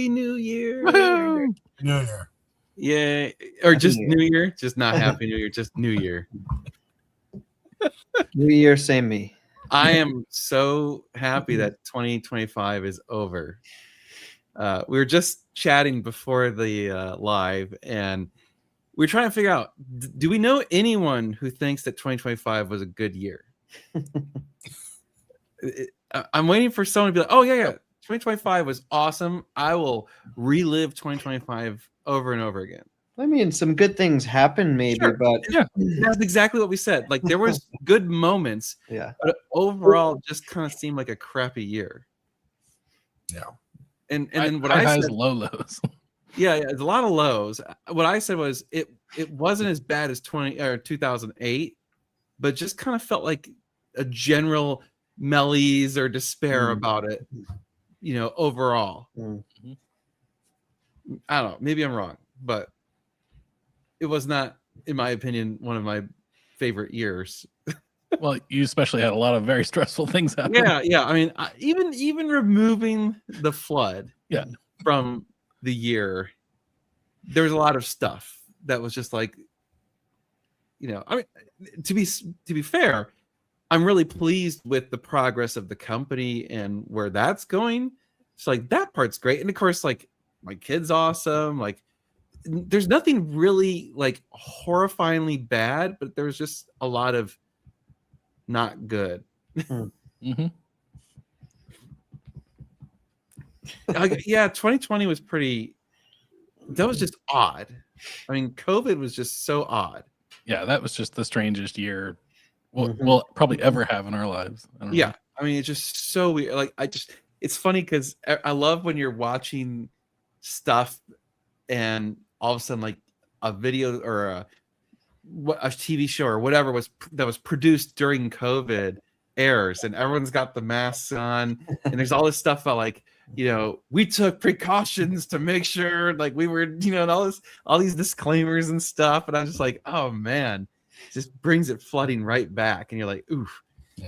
Happy New Year. Woohoo! New Year. Yeah, or Happy just New New Year, just not Happy New Year, just New Year. New Year, same me. I am so happy that 2025 is over. We were just chatting before the live, and we were trying to figure out, do we know anyone who thinks that 2025 was a good year? I'm waiting for someone to be like, oh, yeah, 2025 was awesome. I will relive 2025 over and over again. I mean, some good things happen, maybe, Sure. but Yeah. That's exactly what we said. Like, there was good moments, yeah. but overall, it just kind of seemed like a crappy year. Yeah. And then what high I highs, said, low lows. yeah, it's a lot of lows. What I said was it wasn't as bad as 2008, but just kind of felt like a general malaise or despair about it, overall. I don't know, maybe I'm wrong, but it was not, in my opinion, one of my favorite years. Well, you especially had a lot of very stressful things happen. Yeah. I mean, even removing the flood from the year, there was a lot of stuff that was just like, I mean, to be fair, I'm really pleased with the progress of the company and where that's going. So like that part's great. And of course, like my kid's awesome. Like there's nothing really like horrifyingly bad, but there's just a lot of not good. Mm-hmm. Yeah, 2020 was that was just odd. I mean, COVID was just so odd. Yeah, that was just the strangest year we'll probably ever have in our lives. I don't know. I mean, it's just so weird. Like it's funny because I love when you're watching stuff and all of a sudden like a video or a TV show or whatever that was produced during COVID airs, and everyone's got the masks on, and there's all this stuff about like, we took precautions to make sure like we were, and all these disclaimers and stuff, and I'm just like, oh man, it just brings it flooding right back, and you're like, oof,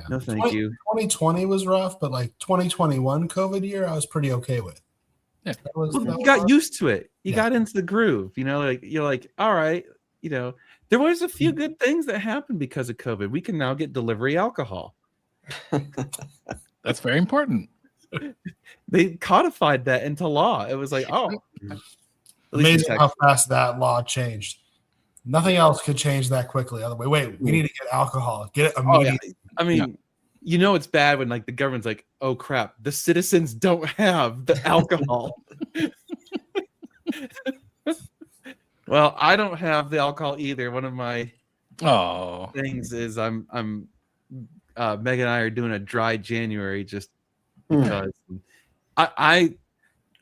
no thank you. 2020 was rough, but like 2021 COVID year, I was pretty okay with. Yeah, you got used to it. You got into the groove, like you're like, all right, there was a few good things that happened because of COVID. We can now get delivery alcohol. That's very important. They codified that into law. It was like, oh, amazing how fast that law changed. Nothing else could change that quickly. Other way, wait, we need to get alcohol. Get it immediately. I mean, it's bad when like the government's like, oh crap, the citizens don't have the alcohol. Well, I don't have the alcohol either. One of my things is I'm Meg and I are doing a dry January just because I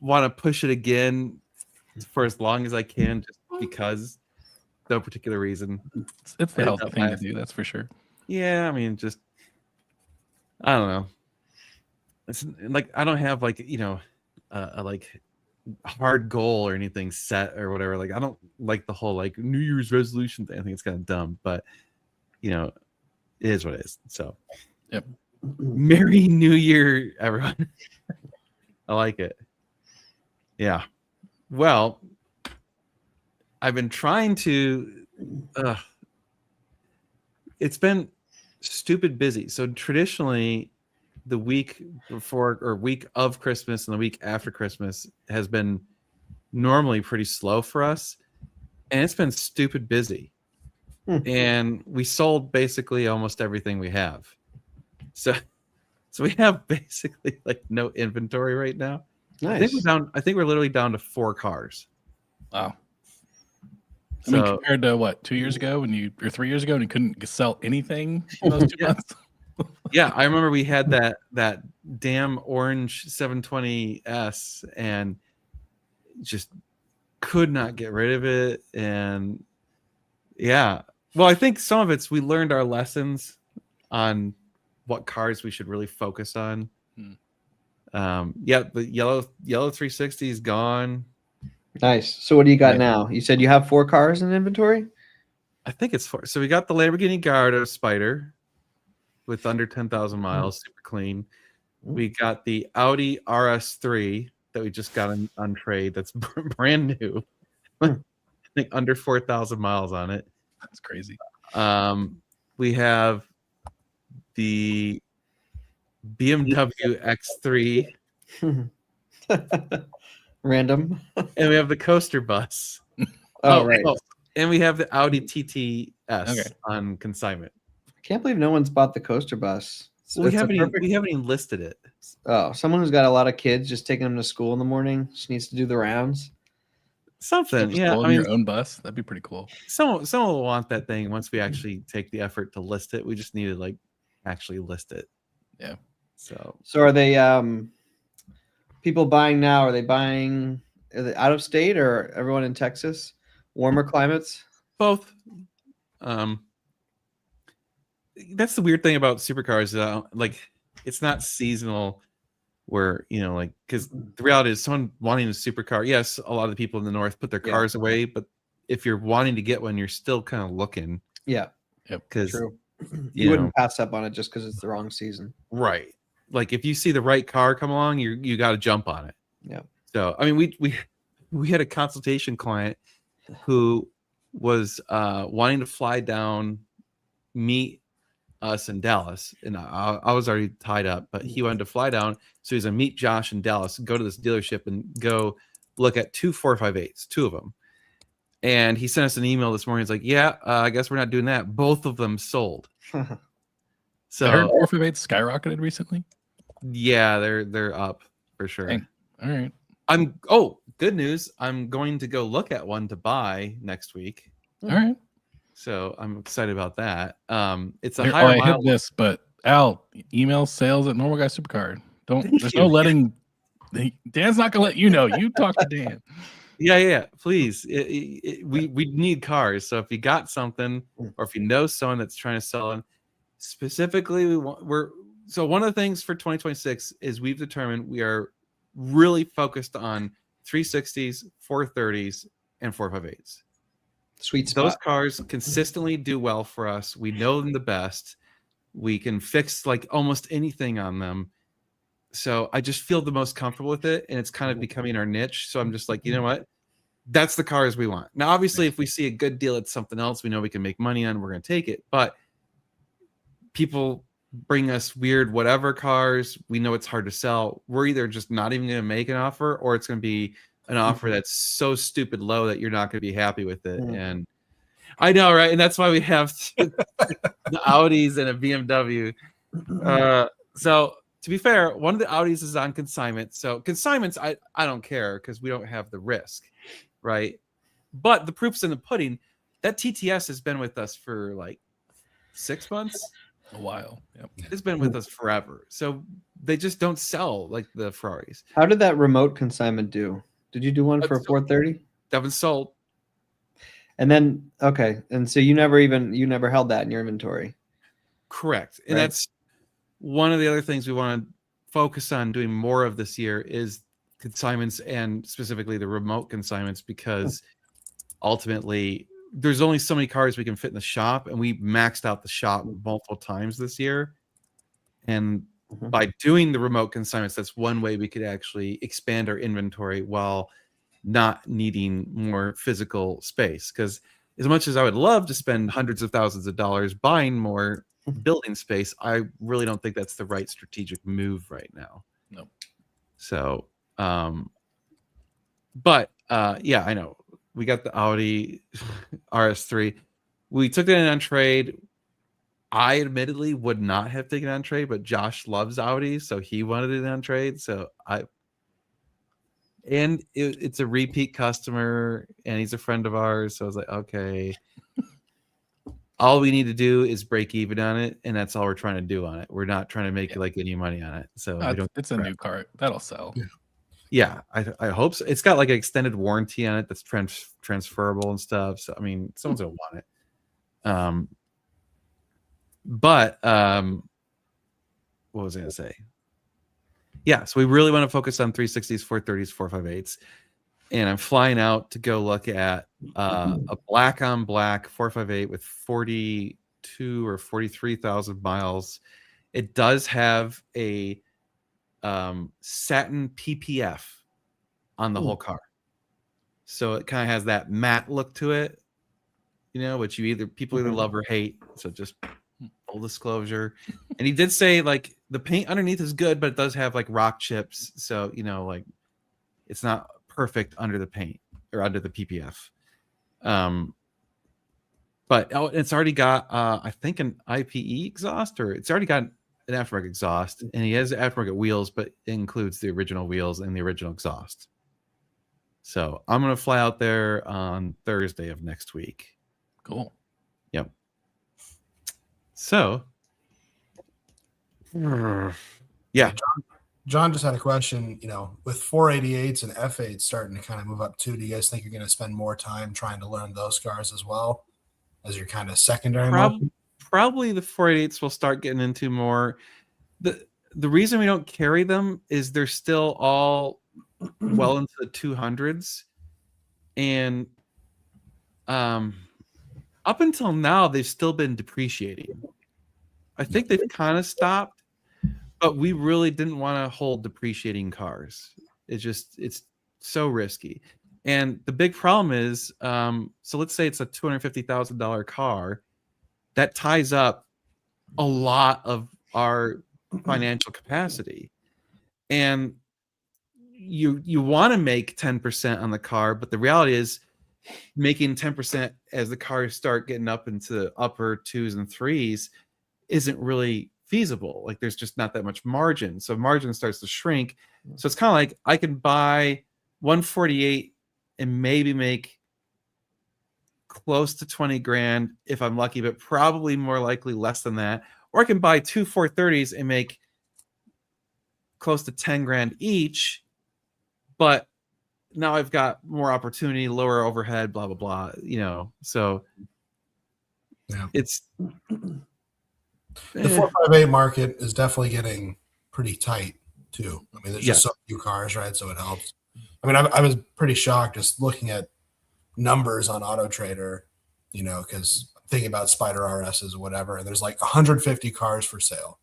want to push it again for as long as I can, just because, no particular reason. It's the healthy thing to do, that's for sure. Yeah, I mean, just I don't know. It's like I don't have like a like hard goal or anything set or whatever. Like I don't like the whole like New Year's resolution thing. I think it's kind of dumb, but it is what it is. So, yep. Merry New Year, everyone. I like it. Yeah. Well, I've been trying to. It's been stupid busy. So traditionally, the week before or week of Christmas and the week after Christmas has been normally pretty slow for us, and it's been stupid busy. And we sold basically almost everything we have. So we have basically like no inventory right now. Nice. I think we're literally down to 4 cars. Wow. I mean, compared to what, 2 years ago or 3 years ago, and you couldn't sell anything in those 2 months? Yeah, I remember we had that damn orange 720S and just could not get rid of it. And yeah, well, I think some of it's we learned our lessons on what cars we should really focus on. Yeah, the yellow 360 is gone. Nice. So what do you got now? You said you have 4 cars in inventory? I think it's 4. So we got the Lamborghini Gallardo Spider with under 10,000 miles, super clean. We got the Audi RS3 that we just got on trade. That's brand new. I think under 4,000 miles on it. That's crazy. We have the BMW X3, Random. and we have the coaster bus. Right. And we have the Audi TTS Okay. on consignment. I can't believe no one's bought the coaster bus. We haven't even listed it. Oh, someone who's got a lot of kids just taking them to school in the morning just needs to do the rounds. Something, Just yeah. own I mean, your own bus. That'd be pretty cool. someone will want that thing once we actually take the effort to list it. We just need to actually list it. Yeah. So are they people buying now? Are they out of state or everyone in Texas? Warmer climates? both. That's the weird thing about supercars. It's not seasonal. Where because the reality is, someone wanting a supercar. Yes, a lot of the people in the north put their cars away, but if you're wanting to get one, you're still kind of looking. Yeah. Because true. You wouldn't pass up on it just because it's the wrong season. Right. Like if you see the right car come along, you got to jump on it. Yeah. So I mean, we had a consultation client who was wanting to fly down, meet us in Dallas, and I was already tied up, but he wanted to fly down, so he's gonna meet Josh in Dallas, go to this dealership, and go look at 2 458s, 2 of them. And he sent us an email this morning. He's like, "Yeah, I guess we're not doing that. Both of them sold." So I heard 458 skyrocketed recently. Yeah, they're up for sure. Dang. All right. Good news. I'm going to go look at one to buy next week. All right. So I'm excited about that. It's a Here, higher I mile. hit this, but Al, email sales at Normal Guy Supercar. There's no letting. Dan's not gonna let you know. You talk to Dan. Yeah. Please, we need cars. So if you got something, or if you know someone that's trying to sell them, specifically, so one of the things for 2026 is we've determined we are really focused on 360s, 430s, and 458s. Sweet spot. Those cars consistently do well for us. We know them the best. We can fix almost anything on them. So I just feel the most comfortable with it, and it's kind of becoming our niche. So I'm just like, you know what? That's the cars we want. Now, obviously, if we see a good deal at something else we know we can make money on, we're going to take it. But people bring us weird whatever cars. We know it's hard to sell. We're either just not even going to make an offer, or it's going to be an offer that's so stupid low that you're not going to be happy with it. And I know, right? And that's why we have the Audis and a BMW. So to be fair, one of the Audis is on consignment. So consignments, I don't care because we don't have the risk, right? But the proof's in the pudding. That TTS has been with us for 6 months. A while. Yep. It's been with us forever. So they just don't sell like the Ferraris. How did that remote consignment do? Did you do one for 430? That was sold. And then and so you never held that in your inventory. Correct. And that's one of the other things we want to focus on doing more of this year is consignments, and specifically the remote consignments, because ultimately there's only so many cars we can fit in the shop, and we maxed out the shop multiple times this year. And by doing the remote consignments, that's one way we could actually expand our inventory while not needing more physical space. Because as much as I would love to spend hundreds of thousands of dollars buying more building space, I really don't think that's the right strategic move right now. No. So, but yeah, I know we got the Audi RS3. We took it in on trade. I admittedly would not have taken it on trade, but Josh loves Audi, so he wanted it on trade. So it's a repeat customer, and he's a friend of ours. So I was like, okay. All we need to do is break even on it, and that's all we're trying to do on it. We're not trying to make any money on it. So it's a new car that'll sell. Yeah, I hope so. It's got an extended warranty on it that's transferable and stuff. So I mean, someone's gonna want it. But what was I gonna say? Yeah, so we really want to focus on 360s, 430s, 458s. And I'm flying out to go look at a black on black 458 with 42 or 43,000 miles. It does have a satin PPF on the whole car. So it kind of has that matte look to it, which people either love or hate. So just full disclosure. And he did say like the paint underneath is good, but it does have like rock chips. So, like it's not perfect under the paint or under the PPF. But it's already got, I think, an IPE exhaust, or it's already got an aftermarket exhaust, and he has aftermarket wheels, but it includes the original wheels and the original exhaust. So I'm going to fly out there on Thursday of next week. Cool. Yep. So, yeah. John just had a question, with 488s and F8s starting to kind of move up too, do you guys think you're going to spend more time trying to learn those cars as well as your kind of secondary market? Probably the 488s will start getting into more. The reason we don't carry them is they're still all well into the 200s. And up until now, they've still been depreciating. I think they've kind of stopped, but we really didn't want to hold depreciating cars. It's so risky. And the big problem is, so let's say it's a $250,000 car that ties up a lot of our financial capacity. And you want to make 10% on the car, but the reality is making 10% as the cars start getting up into upper 2s and 3s isn't really feasible. Like there's just not that much margin. So margin starts to shrink. So it's kind of like I can buy 148 and maybe make close to 20 grand if I'm lucky, but probably more likely less than that. Or I can buy two 430s and make close to 10 grand each, but now I've got more opportunity, lower overhead, blah, blah, blah, so yeah. It's the 458 market is definitely getting pretty tight too. I mean, there's just so few cars, right? So it helps. I mean, I was pretty shocked just looking at numbers on Auto Trader, because I'm thinking about Spider RSs or whatever, and there's like 150 cars for sale.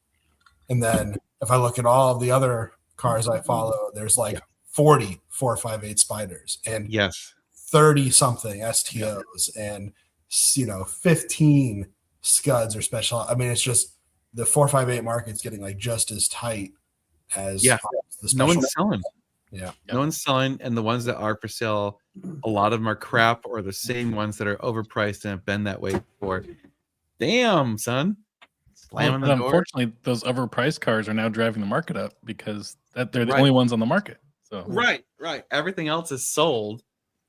And then if I look at all of the other cars I follow, there's like 40 458 Spiders and 30 something STOs and 15 Scuds or special. I mean, it's just the 458 market's getting like just as tight as the special. No one's selling. Yeah. No one's selling, and the ones that are for sale, a lot of them are crap or the same ones that are overpriced and have been that way before. Damn, son. Slamming the door. Unfortunately, those overpriced cars are now driving the market up because they're the only ones on the market. So Right. Everything else is sold.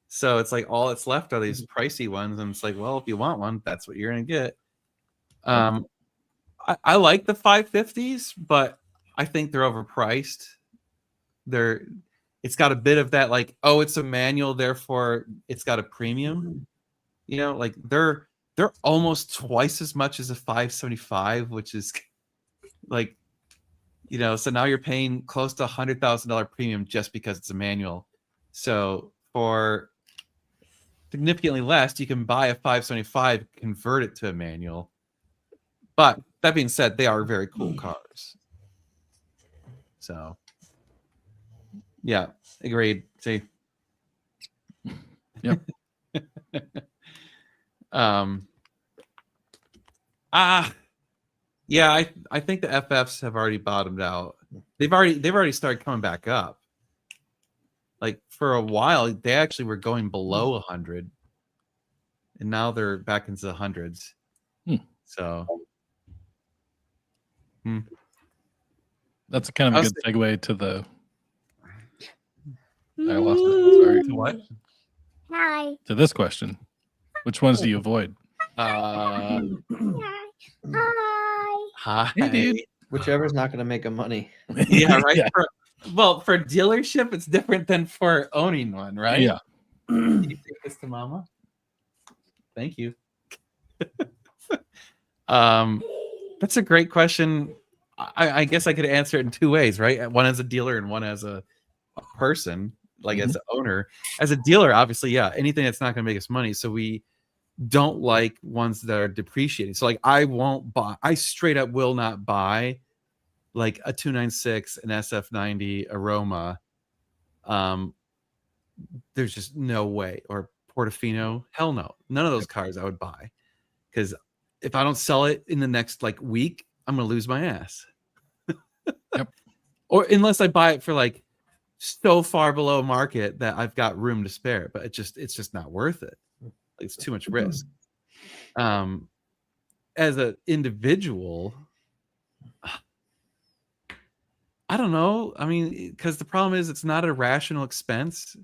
So it's like all that's left are these pricey ones. And it's like, well, if you want one, that's what you're going to get. I like the 550s, but I think they're overpriced. It's got a bit of that, like, oh, it's a manual, therefore it's got a premium. Like they're almost twice as much as a 575, which is like, so now you're paying close to $100,000 premium just because it's a manual. So for significantly less, you can buy a 575, convert it to a manual. But that being said, they are very cool cars. So yeah, agreed. See. Yep. Yeah, I think the FFs have already bottomed out. They've already started coming back up. Like for a while, they actually were going below 100, and now they're back into the hundreds. So that's kind of a good segue to the. I lost it. Sorry. To what? Hi. To this question, which ones do you avoid? Hi. Hi. Hey, dude. Whichever's not going to make them money. Yeah, right. Yeah. For dealership, it's different than for owning one, right? Yeah. Can you take this to Mama? Thank you. That's a great question. I guess I could answer it in two ways, right? One as a dealer and one as a person, like as an owner. As a dealer, obviously, yeah, anything that's not going to make us money. So we don't like ones that are depreciating. So like I straight up will not buy like a 296, an SF90 Aroma, there's just no way. Or Portofino, hell no, none of those cars I would buy, because if I don't sell it in the next like week, I'm gonna lose my ass. Yep. Or unless I buy it for like so far below market that I've got room to spare, but it's just not worth it. Like, it's too much risk. As an individual, I don't know. I mean, because the problem is it's not a rational expense.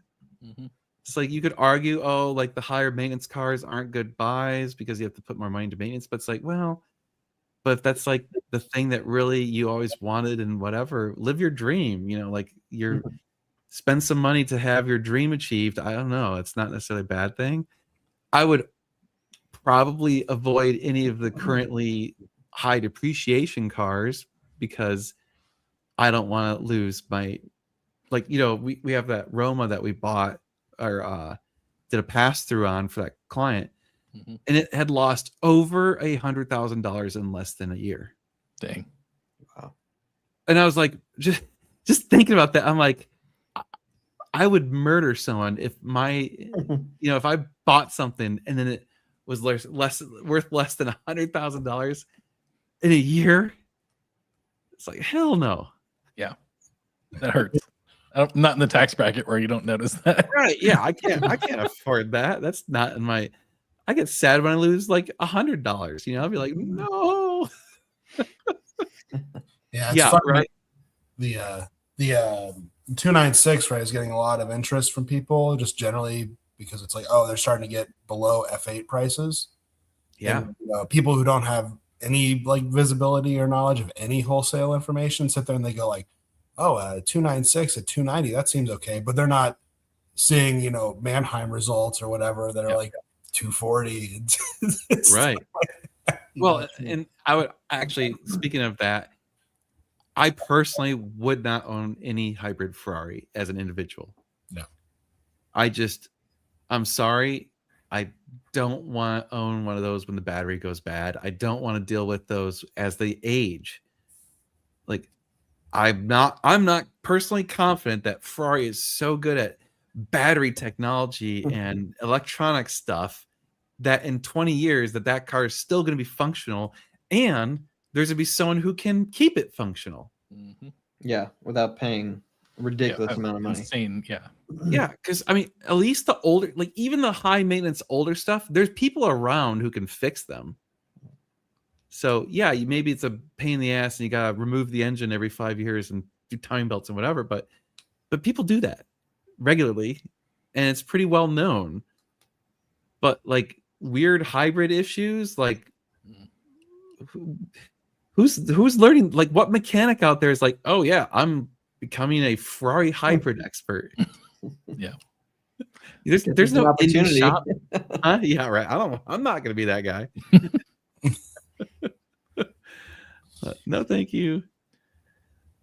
Mm-hmm. It's like you could argue, oh, like the higher maintenance cars aren't good buys because you have to put more money into maintenance. But it's like, well, but if that's like the thing that really you always wanted and whatever, live your dream, like you're spend some money to have your dream achieved. I don't know. It's not necessarily a bad thing. I would probably avoid any of the currently high depreciation cars because I don't want to lose my, like, we have that Roma that we bought or did a pass through on for that client. Mm-hmm. And it had lost over $100,000 in less than a year. Dang. Wow. And I was like, just thinking about that, I'm like, I would murder someone if if I bought something and then it was worth less than $100,000 in a year. It's like, hell no. Yeah, that hurts. Not in the tax bracket where you don't notice that. Right? Yeah, I can't afford that. That's not in my. I get sad when I lose like $100. I'll be like, no. Yeah, it's Yeah, fun. right. The 296, right, is getting a lot of interest from people just generally because it's like, oh, they're starting to get below F8 prices. Yeah. And, people who don't have any like visibility or knowledge of any wholesale information sit there and they go like, oh, 296 at 290, that seems okay, but they're not seeing Mannheim results or whatever that are like 240. Right. Well, and I would actually, speaking of that, I personally would not own any hybrid Ferrari as an individual. No. I'm sorry. I don't want to own one of those when the battery goes bad. I don't want to deal with those as they age. Like, I'm not personally confident that Ferrari is so good at battery technology and electronic stuff that in 20 years that car is still going to be functional, and there's going to be someone who can keep it functional. Mm-hmm. Yeah, without paying a ridiculous amount of money. Insane. Yeah. Yeah, because I mean, at least the older, like even the high maintenance older stuff, there's people around who can fix them. So yeah, maybe it's a pain in the ass and you gotta remove the engine every 5 years and do timing belts and whatever, but people do that regularly and it's pretty well known. But like weird hybrid issues, like who's learning, like what mechanic out there is like, oh yeah, I'm becoming a Ferrari hybrid expert. Yeah. There's no opportunity. shop. Huh? Yeah, right. I'm not gonna be that guy. No, thank you.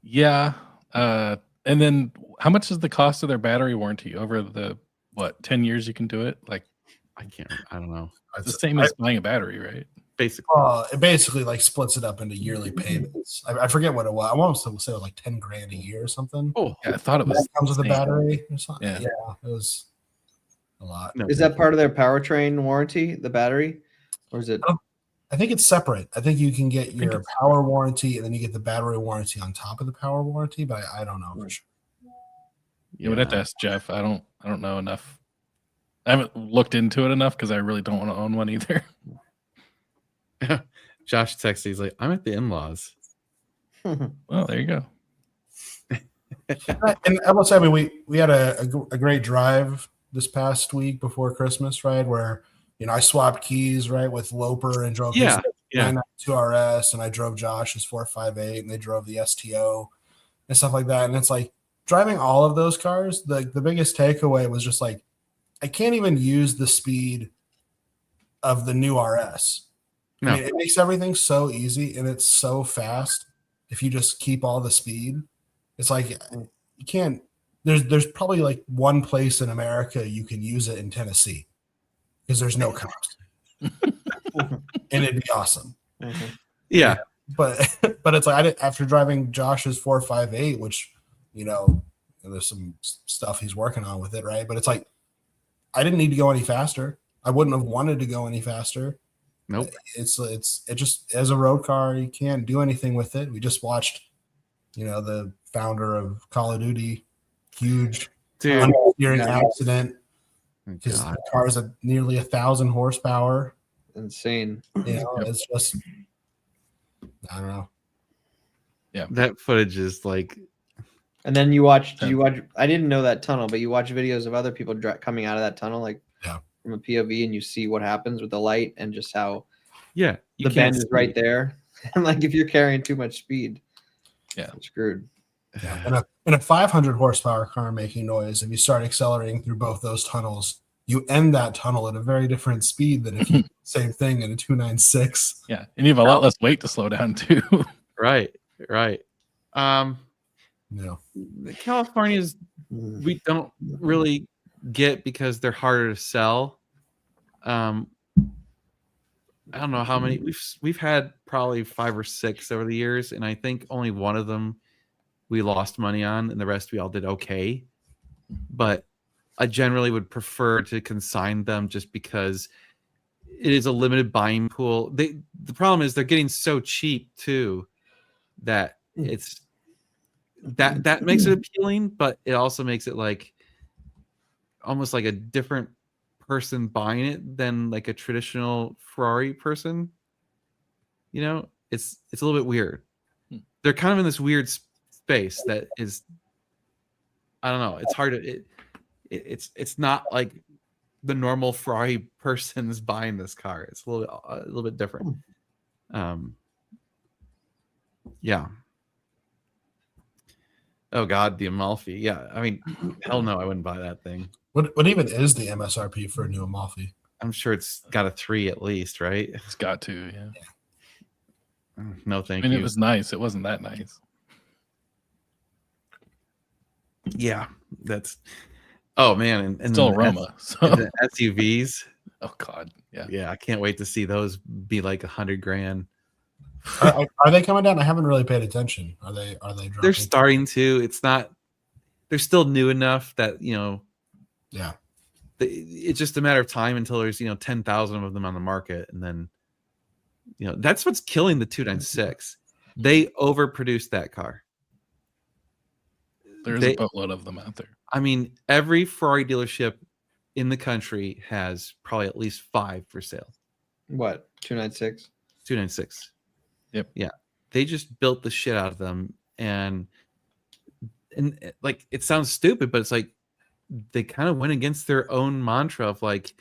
Yeah. And then how much is the cost of their battery warranty over the 10 years you can do it? Like, I don't know. it's the same as buying a battery, right? Basically. It basically like splits it up into yearly payments. I forget what it was. I want to say it was like 10 grand a year or something. Oh, Yeah, I thought it was. That comes with a insane. battery or something. Yeah. Yeah, it was a lot. no, Is that part of their powertrain warranty, the battery? Or is it? I think it's separate. I think you can get your power warranty and then you get the battery warranty on top of the power warranty, but I don't know for sure. You would have to ask Jeff. I don't know enough. I haven't looked into it enough because I really don't want to own one either. Josh texted. He's like, I'm at the in-laws. Well, there you go. And I will say, I mean, we had a great drive this past week before Christmas, right? Where I swapped keys, right, with Loper and drove his 992 RS, and I drove Josh's 458, and they drove the STO and stuff like that. And it's like driving all of those cars. The biggest takeaway was just like I can't even use the speed of the new RS. No. I mean, it makes everything so easy and it's so fast. If you just keep all the speed, it's like you can't. There's probably like one place in America you can use it in Tennessee because there's no cops, and it'd be awesome. Yeah. But it's like after driving Josh's 458, which and there's some stuff he's working on with it, right? But it's like I didn't need to go any faster. I wouldn't have wanted to go any faster. Nope. It just as a road car, you can't do anything with it. We just watched, the founder of Call of Duty, huge steering accident. His car is at nearly 1,000 horsepower. Insane. It's just, I don't know. Yeah, that footage is like. And then you watch. I didn't know that tunnel, but you watch videos of other people coming out of that tunnel, like from a POV, and you see what happens with the light and just how the bend is right there. And like if you're carrying too much speed, you're screwed. Yeah. And a 500 horsepower car making noise, if you start accelerating through both those tunnels, you end that tunnel at a very different speed than if you do the same thing in a 296. Yeah, and you have a lot less weight to slow down too. Right. No. The Californias we don't really get because they're harder to sell. I don't know how many we've had, probably 5 or 6 over the years, and I think only one of them we lost money on, and the rest we all did okay. But I generally would prefer to consign them just because it is a limited buying pool. The problem is they're getting so cheap too that it's that makes it appealing, but it also makes it like almost like a different person buying it than like a traditional Ferrari person. It's a little bit weird. They're kind of in this weird space that is, I don't know. It's hard to it's not like the normal Ferrari person's buying this car. It's a little bit different. Yeah. Oh God, the Amalfi. Yeah, I mean, hell no, I wouldn't buy that thing. What even is the MSRP for a new Amalfi? I'm sure it's got a 3 at least, right? It's got to, yeah. No, thank you. you. It was nice. It wasn't that nice. Yeah, that's. Oh man, and still Roma. So the SUVs. Oh God, yeah. I can't wait to see those be like $100,000. Are they coming down? I haven't really paid attention. Are they? Dropping? They're starting to. It's not. They're still new enough that Yeah. It's just a matter of time until there's 10,000 of them on the market, and then that's what's killing the 296. They overproduced that car. There's a boatload of them out there. I mean, every Ferrari dealership in the country has probably at least 5 for sale. What? 296? 296. Yep. Yeah. They just built the shit out of them, and like, it sounds stupid, but it's like they kind of went against their own mantra of like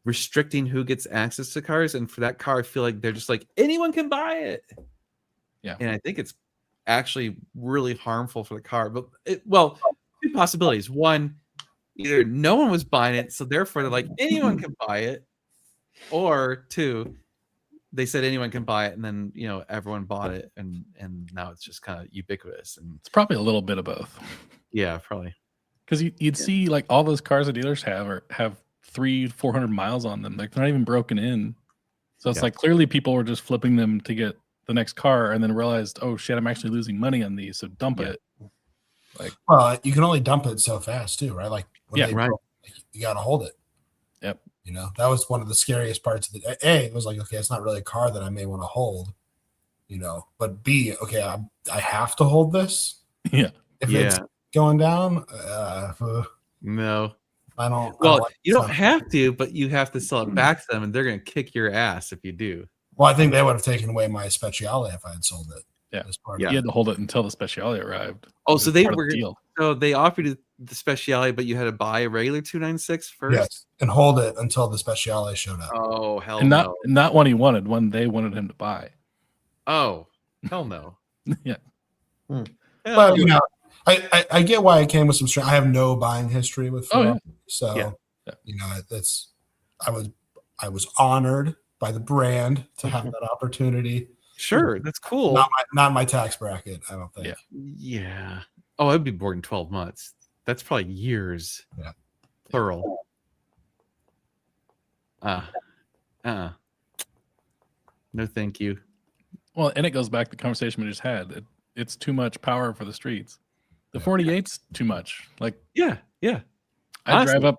restricting who gets access to cars. And for that car, I feel like they're just like, anyone can buy it. Yeah. And I think it's actually really harmful for the car. But two possibilities. One, either no one was buying it, so therefore they're like, anyone can buy it. Or two, they said anyone can buy it, and then everyone bought it, and now it's just kind of ubiquitous. And it's probably a little bit of both. Yeah, probably. Because you'd see like all those cars that dealers have 300-400 miles on them. Like they're not even broken in. So it's like clearly people were just flipping them to get the next car, and then realized, oh shit, I'm actually losing money on these, so dump it. Like, well, you can only dump it so fast too, right? Like, right. You got to hold it. Yep. That was one of the scariest parts of the A. It was like, okay, it's not really a car that I may want to hold, but B, okay, I have to hold this. Yeah. If it's going down, no. I don't. Well, you don't have to, but you have to sell it back to them, and they're going to kick your ass if you do. Well, I think they would have taken away my Speciale if I had sold it. Yeah. You had to hold it until the Speciale arrived. Oh, so they were. So they offered you the Speciale, but you had to buy a regular 296 first. Yes, and hold it until the Speciale showed up. Oh hell and no! Not one he wanted, one they wanted him to buy. Oh hell no! Yeah. But I get why it came with some strength. I have no buying history with Ferrari, so that's I was honored by the brand to have that opportunity. Sure, that's cool. Not my tax bracket, I don't think. Yeah. Oh, I'd be bored in 12 months. That's probably years. Yeah. Plural. No, thank you. Well, and it goes back to the conversation we just had. It's too much power for the streets. The 48's too much. Like Yeah. I Honestly. drive up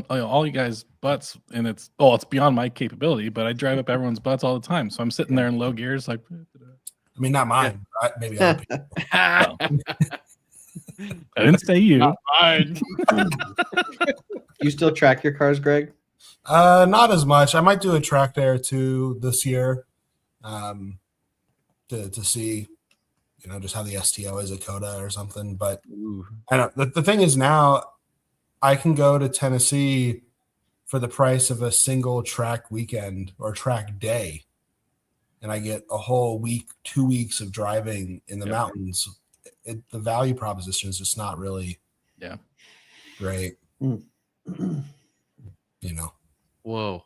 all you guys' butts, and it's beyond my capability, but I drive up everyone's butts all the time. So I'm sitting there in low gears, like. I mean, not mine. Maybe other people. Well, I didn't say you. You still track your cars, Greg? Not as much. I might do a track day or two this year, to see, just how the STO is at Coda or something. But I don't. The thing is now, I can go to Tennessee for the price of a single track weekend or track day, and I get a whole week, 2 weeks of driving in the mountains. The value proposition is just not really, great. Whoa.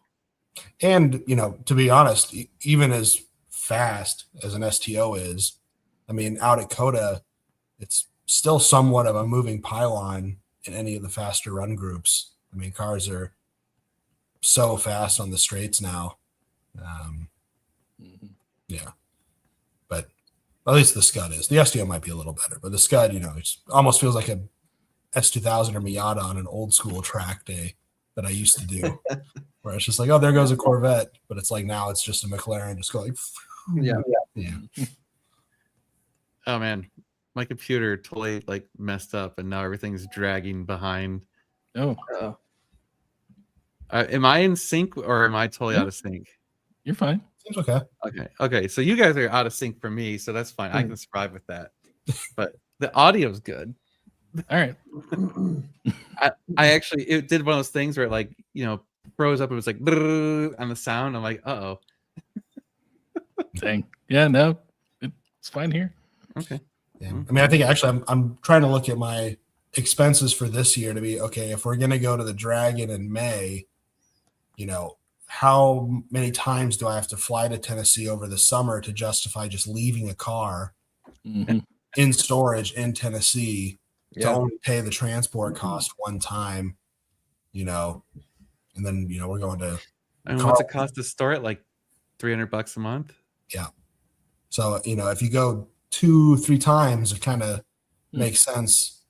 And, to be honest, even as fast as an STO is, I mean, out at Coda, it's still somewhat of a moving pylon in any of the faster run groups. I mean, cars are so fast on the straights now. Yeah. But at least the Scud is. The STO might be a little better, but the Scud, it almost feels like a S2000 or Miata on an old school track day that I used to do, where it's just like, oh, there goes a Corvette, but it's like now it's just a McLaren just going. Yeah. Oh man, my computer totally like messed up, and now everything's dragging behind. Oh, am I in sync or am I totally out of sync? you're fine. Seems okay. Okay. So you guys are out of sync for me, so that's fine. I can survive with that. But the audio's good. All right. I actually it did one of those things where it like froze up. It was like on the sound. I'm like, uh-oh. Dang. Yeah, no, it's fine here. Okay. Yeah. I mean, I think actually I'm trying to look at my expenses for this year to be okay. If we're going to go to the Dragon in May, how many times do I have to fly to Tennessee over the summer to justify just leaving a car in storage in Tennessee to only pay the transport cost one time, and then, we're going to. And what's it cost to store it? Like $300 a month? Yeah. So, if you go 2-3 times, it kind of makes sense.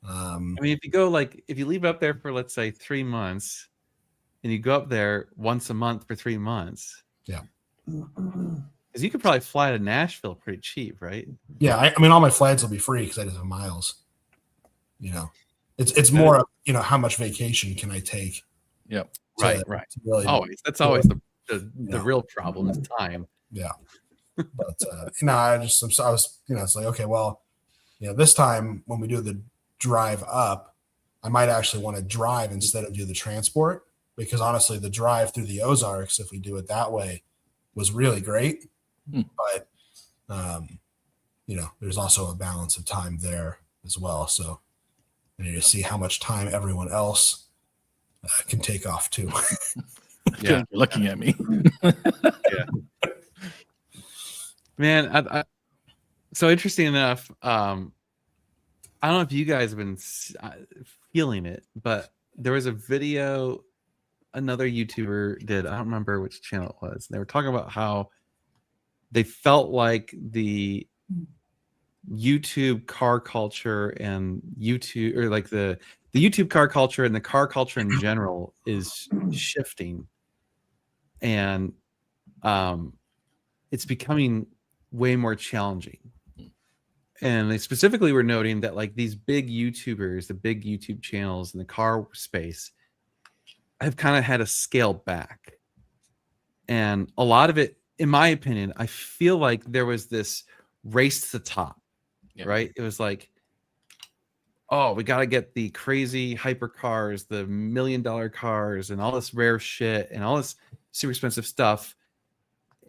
I mean, if you leave it up there for, let's say, 3 months, and you go up there once a month for 3 months. Yeah. Because you could probably fly to Nashville pretty cheap, right? Yeah. I mean, all my flights will be free because I just have miles. It's more of, how much vacation can I take? Yep. Right. Really always. That's always the real problem is time. Yeah. But I was, it's like, okay, well, this time when we do the drive up, I might actually want to drive instead of do the transport, because honestly, the drive through the Ozarks, if we do it that way, was really great. But, there's also a balance of time there as well. So I need to see how much time everyone else can take off too. Yeah. You're looking at me. Yeah. Man, so interesting enough. I don't know if you guys have been feeling it, but there was a video another YouTuber did. I don't remember which channel it was. They were talking about how they felt like the YouTube car culture and YouTube, or like the YouTube car culture and the car culture in general is shifting, and it's becoming way more challenging. And they specifically were noting that like these big YouTubers, the big YouTube channels in the car space have kind of had to scale back. And a lot of it, in my opinion, I feel like there was this race to the top, right? It was like, oh, we got to get the crazy hypercars, the $1 million cars, and all this rare shit and all this super expensive stuff.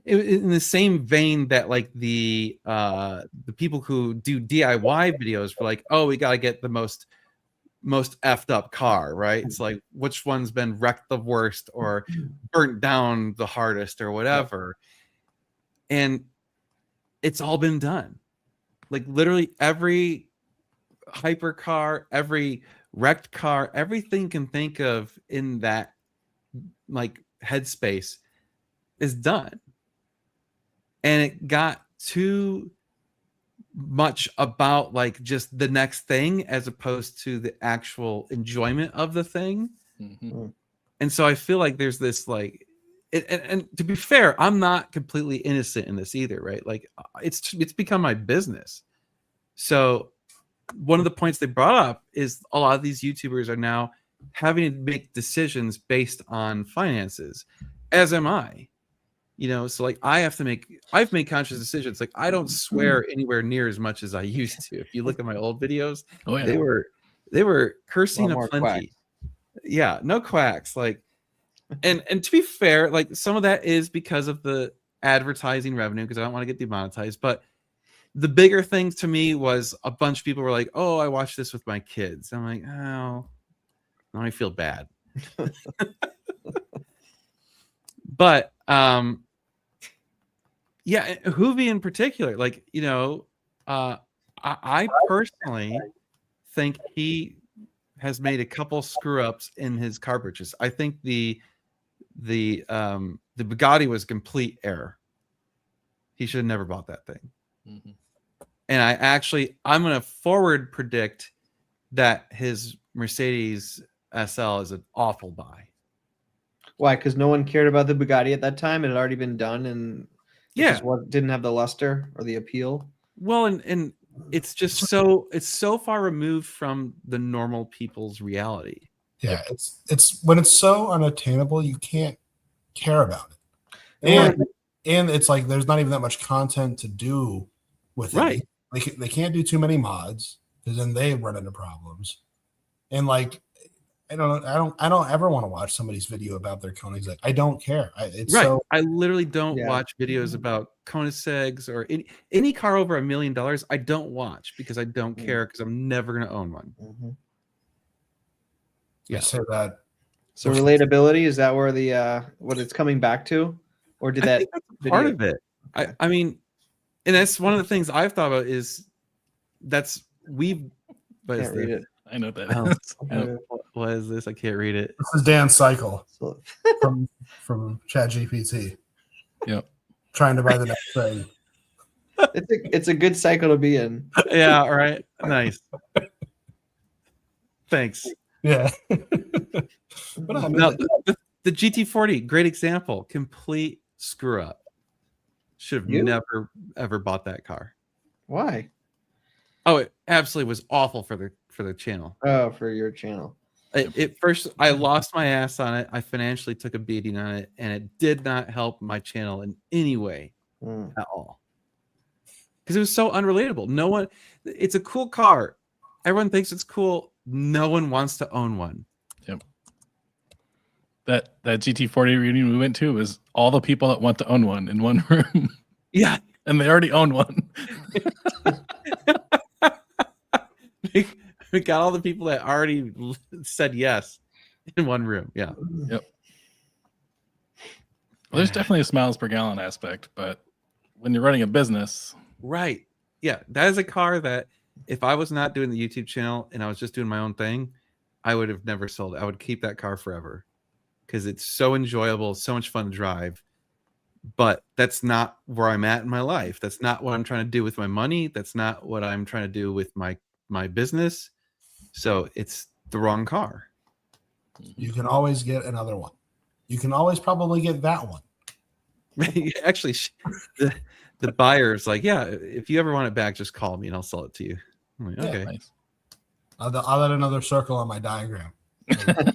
In the same vein that like the people who do DIY videos were like, oh, we got to get the most effed up car, right? It's like, which one's been wrecked the worst or burnt down the hardest or whatever. And it's all been done. Like literally every hypercar, every wrecked car, everything you can think of in that like headspace is done. And it got too much about like just the next thing as opposed to the actual enjoyment of the thing. Mhm. And so I feel like there's this like, and to be fair, I'm not completely innocent in this either, right? Like it's become my business. So one of the points they brought up is a lot of these YouTubers are now having to make decisions based on finances, as am I. You know, so like I've made conscious decisions. Like I don't swear anywhere near as much as I used to. If you look at my old videos, Oh yeah. they were cursing Lot more aplenty. Yeah, no quacks. Like, and to be fair, like some of that is because of the advertising revenue, because I don't want to get demonetized. But the bigger thing to me was a bunch of people were like, "Oh, I watched this with my kids." I'm like, "Oh, now I feel bad." But yeah, Hoovie in particular, like, you know, I personally think he has made a couple screw ups in his car purchase. I think the Bugatti was complete error. He should have never bought that thing. Mhm. And I'm going to forward predict that his Mercedes SL is an awful buy. Why? Because no one cared about the Bugatti at that time. It had already been done, and it Yeah. just didn't have the luster or the appeal. Well, and it's just so far removed from the normal people's reality. Yeah, it's when it's so unattainable, you can't care about it, and it's like there's not even that much content to do with Right. it. They can't do too many mods because then they run into problems. And like, I don't ever want to watch somebody's video about their Koenigsegg. I don't care. It's Right. so I literally don't Yeah. watch videos about Koenigsegg's or any car over $1 million. I don't watch because I don't care, because I'm never going to own one. Mhm. I say that. So relatability, is that where the what it's coming back to, or did I that think that's part video- of it. Okay. I mean, and that's one of the things I've thought about is but Can't read it. I know that. Oh, is. Uh, what is this? I can't read it. This is Dan's cycle so- from ChatGPT. Yep. Trying to buy the next thing. it's a good cycle to be in. Yeah. All right. Nice. Thanks. Yeah. But I mean, Now, the GT40, great example. Complete screw up. Should have You? never ever bought that car. Why? Oh, it absolutely was awful for the channel. Oh, for your channel. First, I lost my ass on it. I financially took a beating on it, and it did not help my channel in any way Mm. at all. Because it was so unrelatable. No one. It's a cool car. Everyone thinks it's cool. No one wants to own one. That GT40 reunion we went to was all the people that want to own one in one room, Yeah. and they already own one. We got all the people that already said yes in one room. Yeah. Well, there's definitely a smiles per gallon aspect, but when you're running a business, Right. Yeah. That is a car that if I was not doing the YouTube channel and I was just doing my own thing, I would have never sold it. I would keep that car forever because it's so enjoyable, so much fun to drive. But that's not where I'm at in my life. That's not what I'm trying to do with my money. That's not what I'm trying to do with my business. So it's the wrong car. you can always get another one. You can always probably get that one. Actually, the buyer's like, yeah, if you ever want it back, just call me and I'll sell it to you. I'm like, Yeah. okay. nice. I'll add another circle on my diagram. The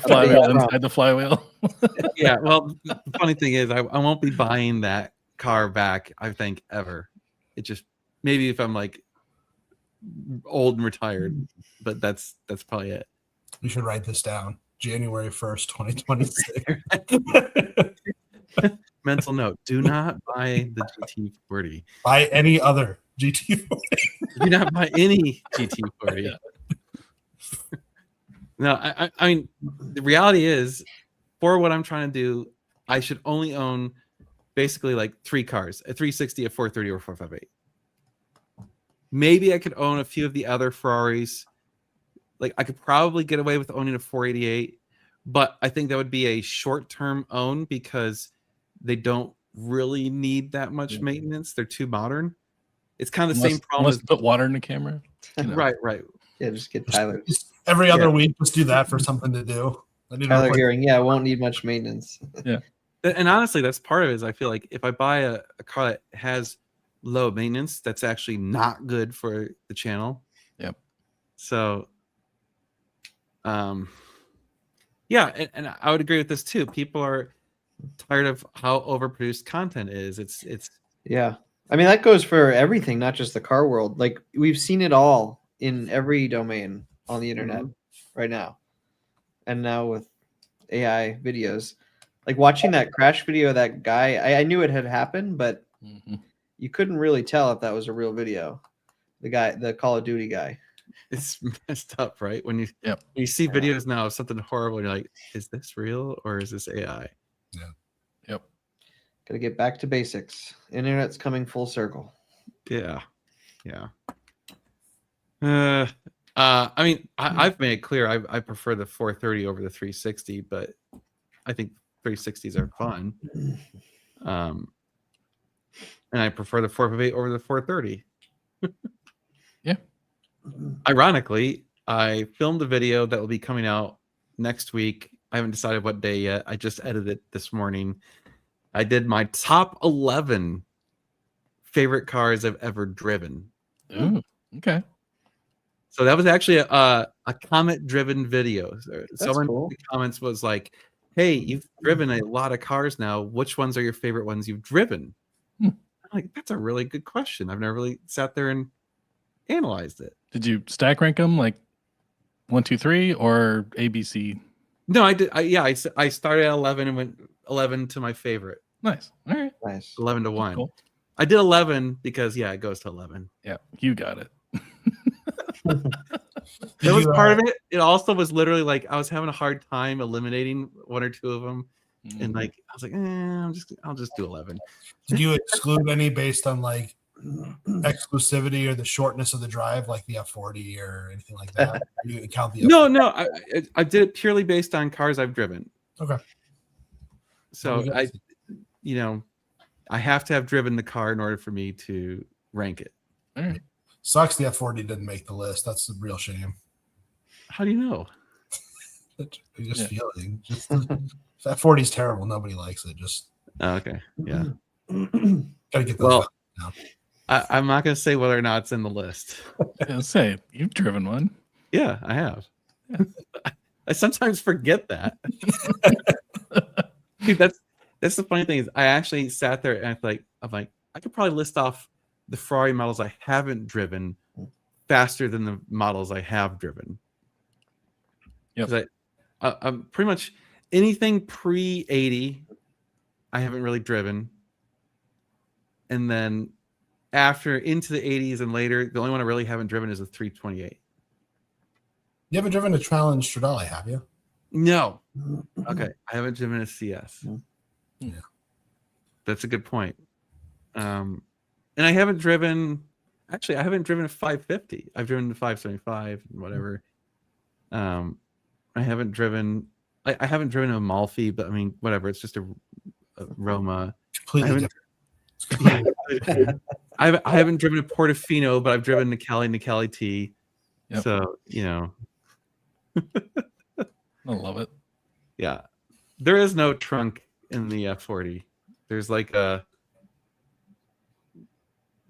flywheel inside the flywheel. Yeah. Well, the funny thing is, I won't be buying that car back, I think, ever. It just maybe if I'm like old and retired, but that's probably it. You should write this down. January 1st, 2026. Mental note: do not buy the GT40. Buy any other GT40. Do not buy any GT40. No, I mean, the reality is, for what I'm trying to do, I should only own basically like 3 cars: a 360, a 430, or 458. Maybe I could own a few of the other Ferraris. Like I could probably get away with owning a 488, but I think that would be a short-term own because they don't really need that much maintenance. They're too modern. it's kind of the same problem. Unless put water in the camera. You know. Right. Yeah, just get Tyler. Just every other week, just do that for something to do. Tyler Gearing, yeah, it won't need much maintenance. Yeah. And honestly, that's part of it. Is I feel like if I buy a car that has low maintenance, that's actually not good for the channel. Yep. So, yeah, and I would agree with this too. People are tired of how overproduced content is. It's Yeah. I mean, that goes for everything, not just the car world. Like, we've seen it all in every domain on the internet right now. And now with AI videos, like watching that crash video of that guy, I knew it had happened, but you couldn't really tell if that was a real video. The Call of Duty guy. it's messed up, right? When you see videos now of something horrible, you're like, is this real or is this AI? Yeah. Yep. Gotta get back to basics. Internet's coming full circle. Yeah. I mean, I've made it clear I prefer the 430 over the 360, but I think 360s are fun. And I prefer the 458 over the 430. Yeah. Ironically, I filmed a video that will be coming out next week. I haven't decided what day yet. I just edited it this morning. I did my top 11 favorite cars I've ever driven. Ooh, okay. So that was actually a comment-driven video. Someone cool. in the comments was like, "Hey, you've driven a lot of cars now. Which ones are your favorite ones you've driven?" I'm like, that's a really good question. I've never really sat there and analyzed it. Did you stack rank them like 1, 2, 3 or ABC? No, I did. I started at 11 and went 11 to my favorite. Nice. All right. Nice. 11 to 1. Cool. I did 11 because it goes to 11. Yeah, you got it. That was part of it. It also was literally like I was having a hard time eliminating one or two of them, and like I was like, I'll just do 11. Did you exclude any based on like exclusivity or the shortness of the drive, like the F40 or anything like that? You count the No. I did it purely based on cars I've driven. Okay. So I have to have driven the car in order for me to rank it. All right. Sucks the F40 didn't make the list. That's a real shame. How do you know? Just feeling. Just, F40 is terrible. Nobody likes it. Just Okay. Yeah. gotta get those out now. I'm not gonna say whether or not it's in the list. Yeah, say you've driven one. Yeah, I have. I sometimes forget that. Dude, that's the funny thing is I actually sat there and I'm like I could probably list off the Ferrari models I haven't driven faster than the models I have driven. Yep. I'm pretty much anything pre-80 I haven't really driven, and then after into the 80s and later, the only one I really haven't driven is a 328. You haven't driven a Challenge Stradale, have you? No. Okay, I haven't driven a CS. Yeah. That's a good point. And I haven't driven. Actually, I haven't driven a 550. I've driven the 575 and whatever. I haven't driven. I haven't driven a Amalfi, but I mean, whatever. It's just a Roma. Completely different. I haven't driven a Portofino, but I've driven Nicali T. Yep. So I love it. Yeah, there is no trunk in the F40. There's like a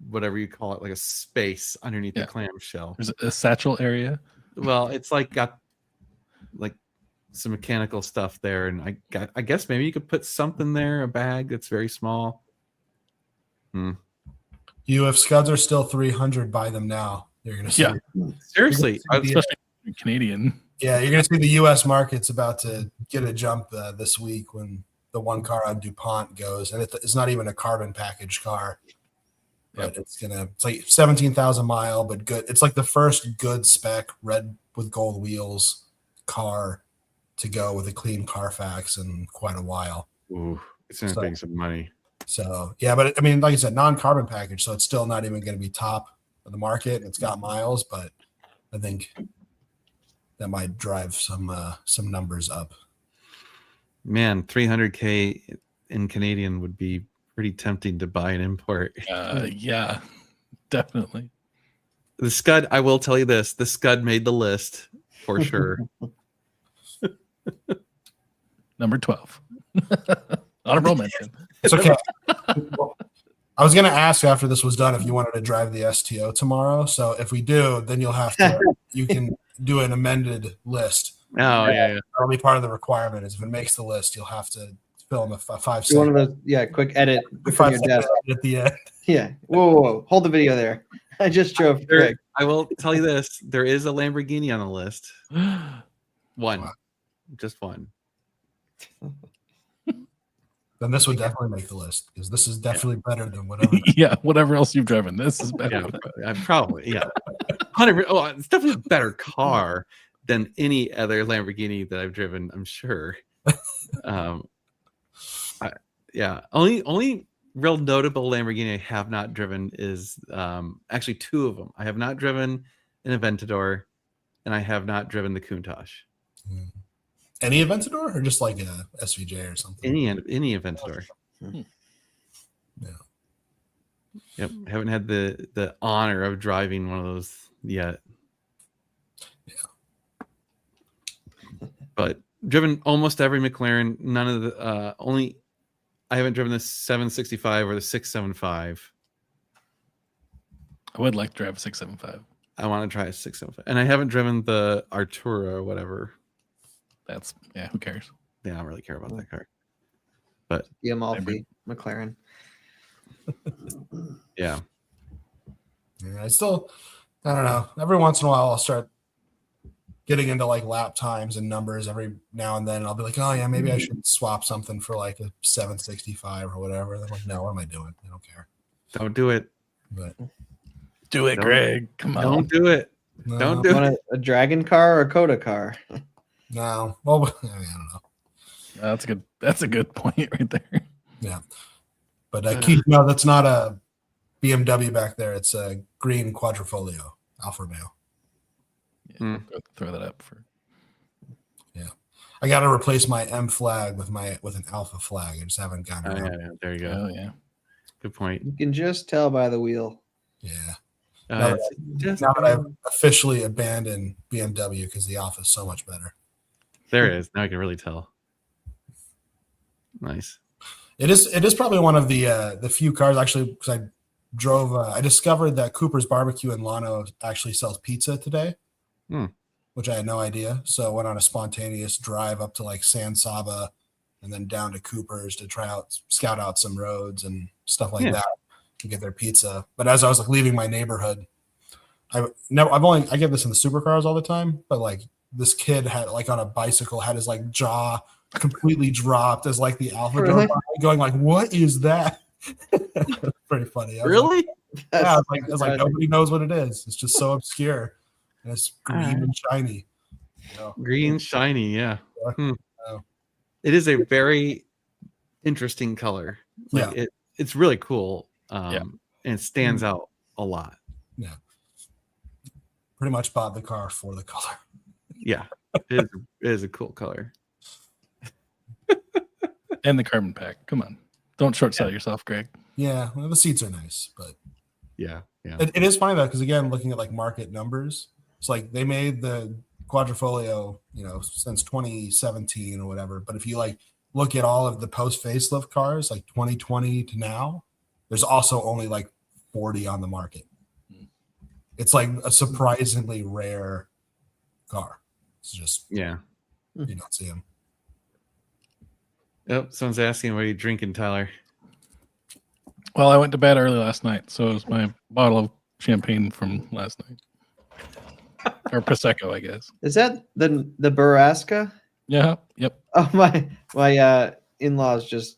whatever you call it, like a space underneath the clamshell. There's a satchel area. Well, it's like got like some mechanical stuff there, and I guess maybe you could put something there, a bag that's very small. If scuds are still 300, buy them now. You're gonna see. Yeah. Seriously, Especially Canadian. Yeah, you're gonna see the U.S. market's about to get a jump this week when the one car on DuPont goes, and it's not even a carbon package car, but it's like 17,000 mile, but good. It's like the first good spec red with gold wheels car to go with a clean Carfax in quite a while. Ooh, it's gonna bring some money. So yeah, but I mean, like I said, non-carbon package, so it's still not even going to be top of the market. It's got miles, but I think that might drive some numbers up. Man, 300K in Canadian would be pretty tempting to buy an import. Yeah. Definitely. The Scud, I will tell you this: the Scud made the list for sure. Number 12. Honorable mention. It's okay. I was going to ask you after this was done if you wanted to drive the STO tomorrow. So if we do, then you can do an amended list. Oh yeah. That'll be part of the requirement. Is if it makes the list, you'll have to film a 5 Do one second. of those, quick edit from 5 your second desk. edit at the end. Yeah. Whoa. Hold the video there. I just drove There- Greg. I will tell you this: there is a Lamborghini on the list. One, Wow. just one. Then this would definitely make the list because this is definitely better than whatever. Yeah, whatever else you've driven. This is better. Yeah, probably. Yeah, 100. Oh, it's definitely a better car than any other Lamborghini that I've driven. I'm sure. Yeah, only real notable Lamborghini I have not driven is actually two of them. I have not driven an Aventador, and I have not driven the Countach. Any Aventador or just like a SVJ or something? Any Aventador. Hmm. Yeah. Yep, haven't had the honor of driving one of those yet. Yeah. But driven almost every McLaren. None of the only I haven't driven the 765 or the 675. I would like to drive a 675. I want to try a 675, and I haven't driven the Artura or whatever. That's who cares? Yeah, I don't really care about that car. The Amalfi McLaren. Yeah, Yeah, I don't know. Every once in a while, I'll start getting into like lap times and numbers every now and then. And I'll be like, oh yeah, maybe I should swap something for like a 765 or whatever. And I'm like, no, what am I doing? I don't care. don't do it. But Do it, Don't- Greg. Come on. Don't do it. no, Don't You do want a Dragon car or a Coda car? no. Well, I don't know. That's a good. That's a good point right there. But Keith, no, that's not a BMW back there. It's a green Quadrifoglio Alfa Romeo. Yeah, throw that up for. I got to replace my M flag with an Alpha flag. I just haven't gotten Oh, around. yeah, there you go. Oh yeah. Good point. You can just tell by the wheel. Yeah. It's just- Now that I've officially abandoned BMW because the Alpha is so much better. there it is. Now I can really tell. Nice. It is probably one of the few cars actually because I discovered that Cooper's Barbecue in Lano actually sells pizza today, which I had no idea. So I went on a spontaneous drive up to like San Saba and then down to Cooper's to scout out some roads and stuff like that to get their pizza. But as I was like leaving my neighborhood, I get this in the supercars all the time, but like this kid had like on a bicycle had his like jaw completely dropped as like the Alpha Really? going like, what is that? Pretty funny. I was Really? like, yeah, I was like, nobody knows what it is. It's just so obscure. And it's green and shiny. You know? Green, shiny. Yeah. Yeah. It is a very interesting color. Like it's really cool. And it stands out a lot. Pretty much bought the car for the color. Yeah. It is a cool color. And the carbon pack. Come on. Don't short sell yourself, Greg. Yeah, well, the seats are nice, but Yeah. Yeah. it is funny though because again, looking at like market numbers, it's like they made the Quadrifoglio, since 2017 or whatever. But if you like look at all of the post facelift cars, like 2020 to now, there's also only like 40 on the market. It's like a surprisingly rare car. It's just Yeah. you don't see them. Oh, someone's asking, what are you drinking, Tyler? Well, I went to bed early last night, so it was my bottle of champagne from last night. Or Prosecco, I guess. Is that the Baraska? Yeah. Yep. Oh my in-laws just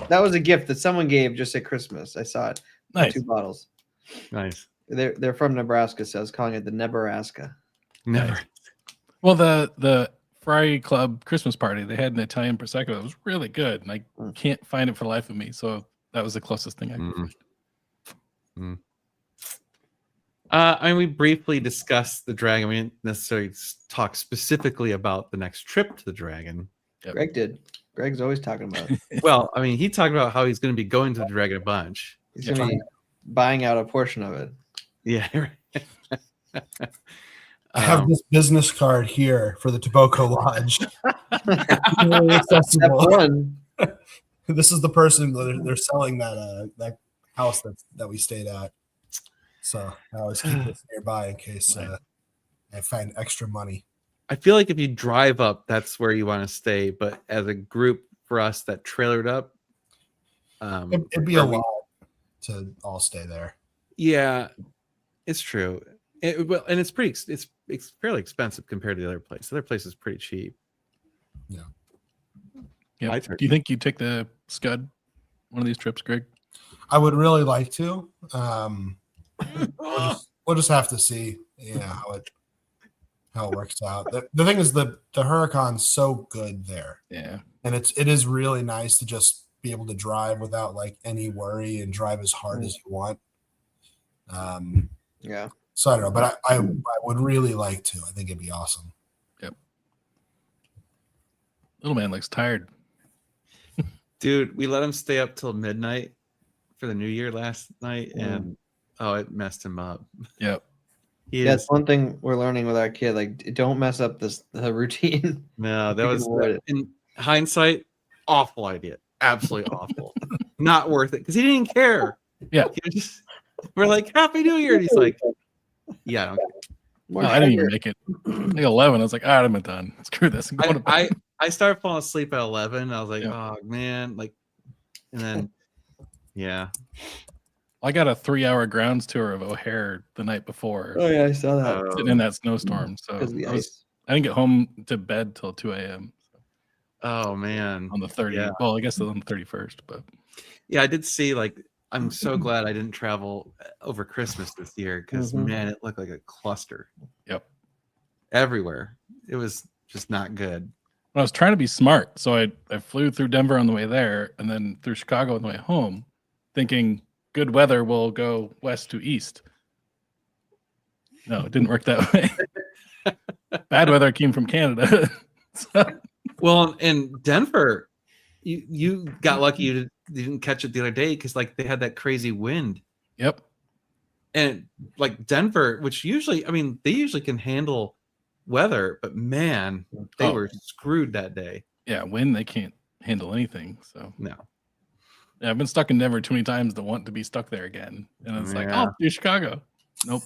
that was a gift that someone gave just at Christmas. I saw it. Nice. 2 bottles. Nice. They're from Nebraska, so I was calling it the Nebraska. Never. Well, the Fry Club Christmas party, they had an Italian Prosecco that was really good, and I can't find it for the life of me. So that was the closest thing I could. I mean, we briefly discussed the Dragon. We didn't necessarily talk specifically about the next trip to the Dragon. Yep. Greg did. Greg's always talking about it. Well, I mean, he talked about how he's going to be going to the Dragon a bunch. He's gonna be buying out a portion of it. Yeah. I have this business card here for the Tobacco Lodge. Really Step accessible. one. This is the person that they're selling that house that we stayed at. So I always keep this nearby in case I find extra money. I feel like if you drive up, that's where you want to stay. But as a group for us that trailered up, It'd be a lot to all stay there. Yeah, it's true. Well, and it's fairly expensive compared to the other place. The other place is pretty cheap. Yeah. I Do you think you'd take the Scud one of these trips, Greg? I would really like to. We'll just have to see, how it works out. The thing is, the Huracan's so good there, Yeah. and it is really nice to just be able to drive without like any worry and drive as hard as you want. Yeah. So I don't know, but I would really like to. I think it'd be awesome. Little man looks tired. Dude, we let him stay up till midnight for the New Year last night, and it messed him up. Yep. That's one thing we're learning with our kid. Like, don't mess up the routine. No, that You can was avoid it. in hindsight, awful idea. Absolutely awful. Not worth it because he didn't care. Yeah. We're like, Happy New Year. And he's like, yeah, I don't care. No, I didn't even make it. Like 11. I was like, all right, I'm done. Screw this. I'm going to bed. I started falling asleep at 11. I was like, Yeah. oh man, and then yeah. I got a 3-hour grounds tour of O'Hare the night before, Oh yeah, I saw that. sitting in that snowstorm. So Because of the ice. I didn't get home to bed till 2 a.m. Oh man. on the 30th. Yeah. Well, I guess on the 31st, but Yeah, I did see I'm so glad I didn't travel over Christmas this year because Mhm. man, it looked like a cluster yep. everywhere. It was just not good. I was trying to be smart, so I flew through Denver on the way there, and then through Chicago on the way home, thinking good weather will go west to east. No, it didn't work that way. Bad weather came from Canada. So, Well, in Denver, you got lucky you didn't catch it the other day because they had that crazy wind. yep. And Denver, which usually, they usually can handle weather, but man, they were screwed that day. Yeah, wind, they can't handle anything. So No. yeah, I've been stuck in Denver too many times to want to be stuck there again. And it's like, Yeah. oh, do Chicago. Nope.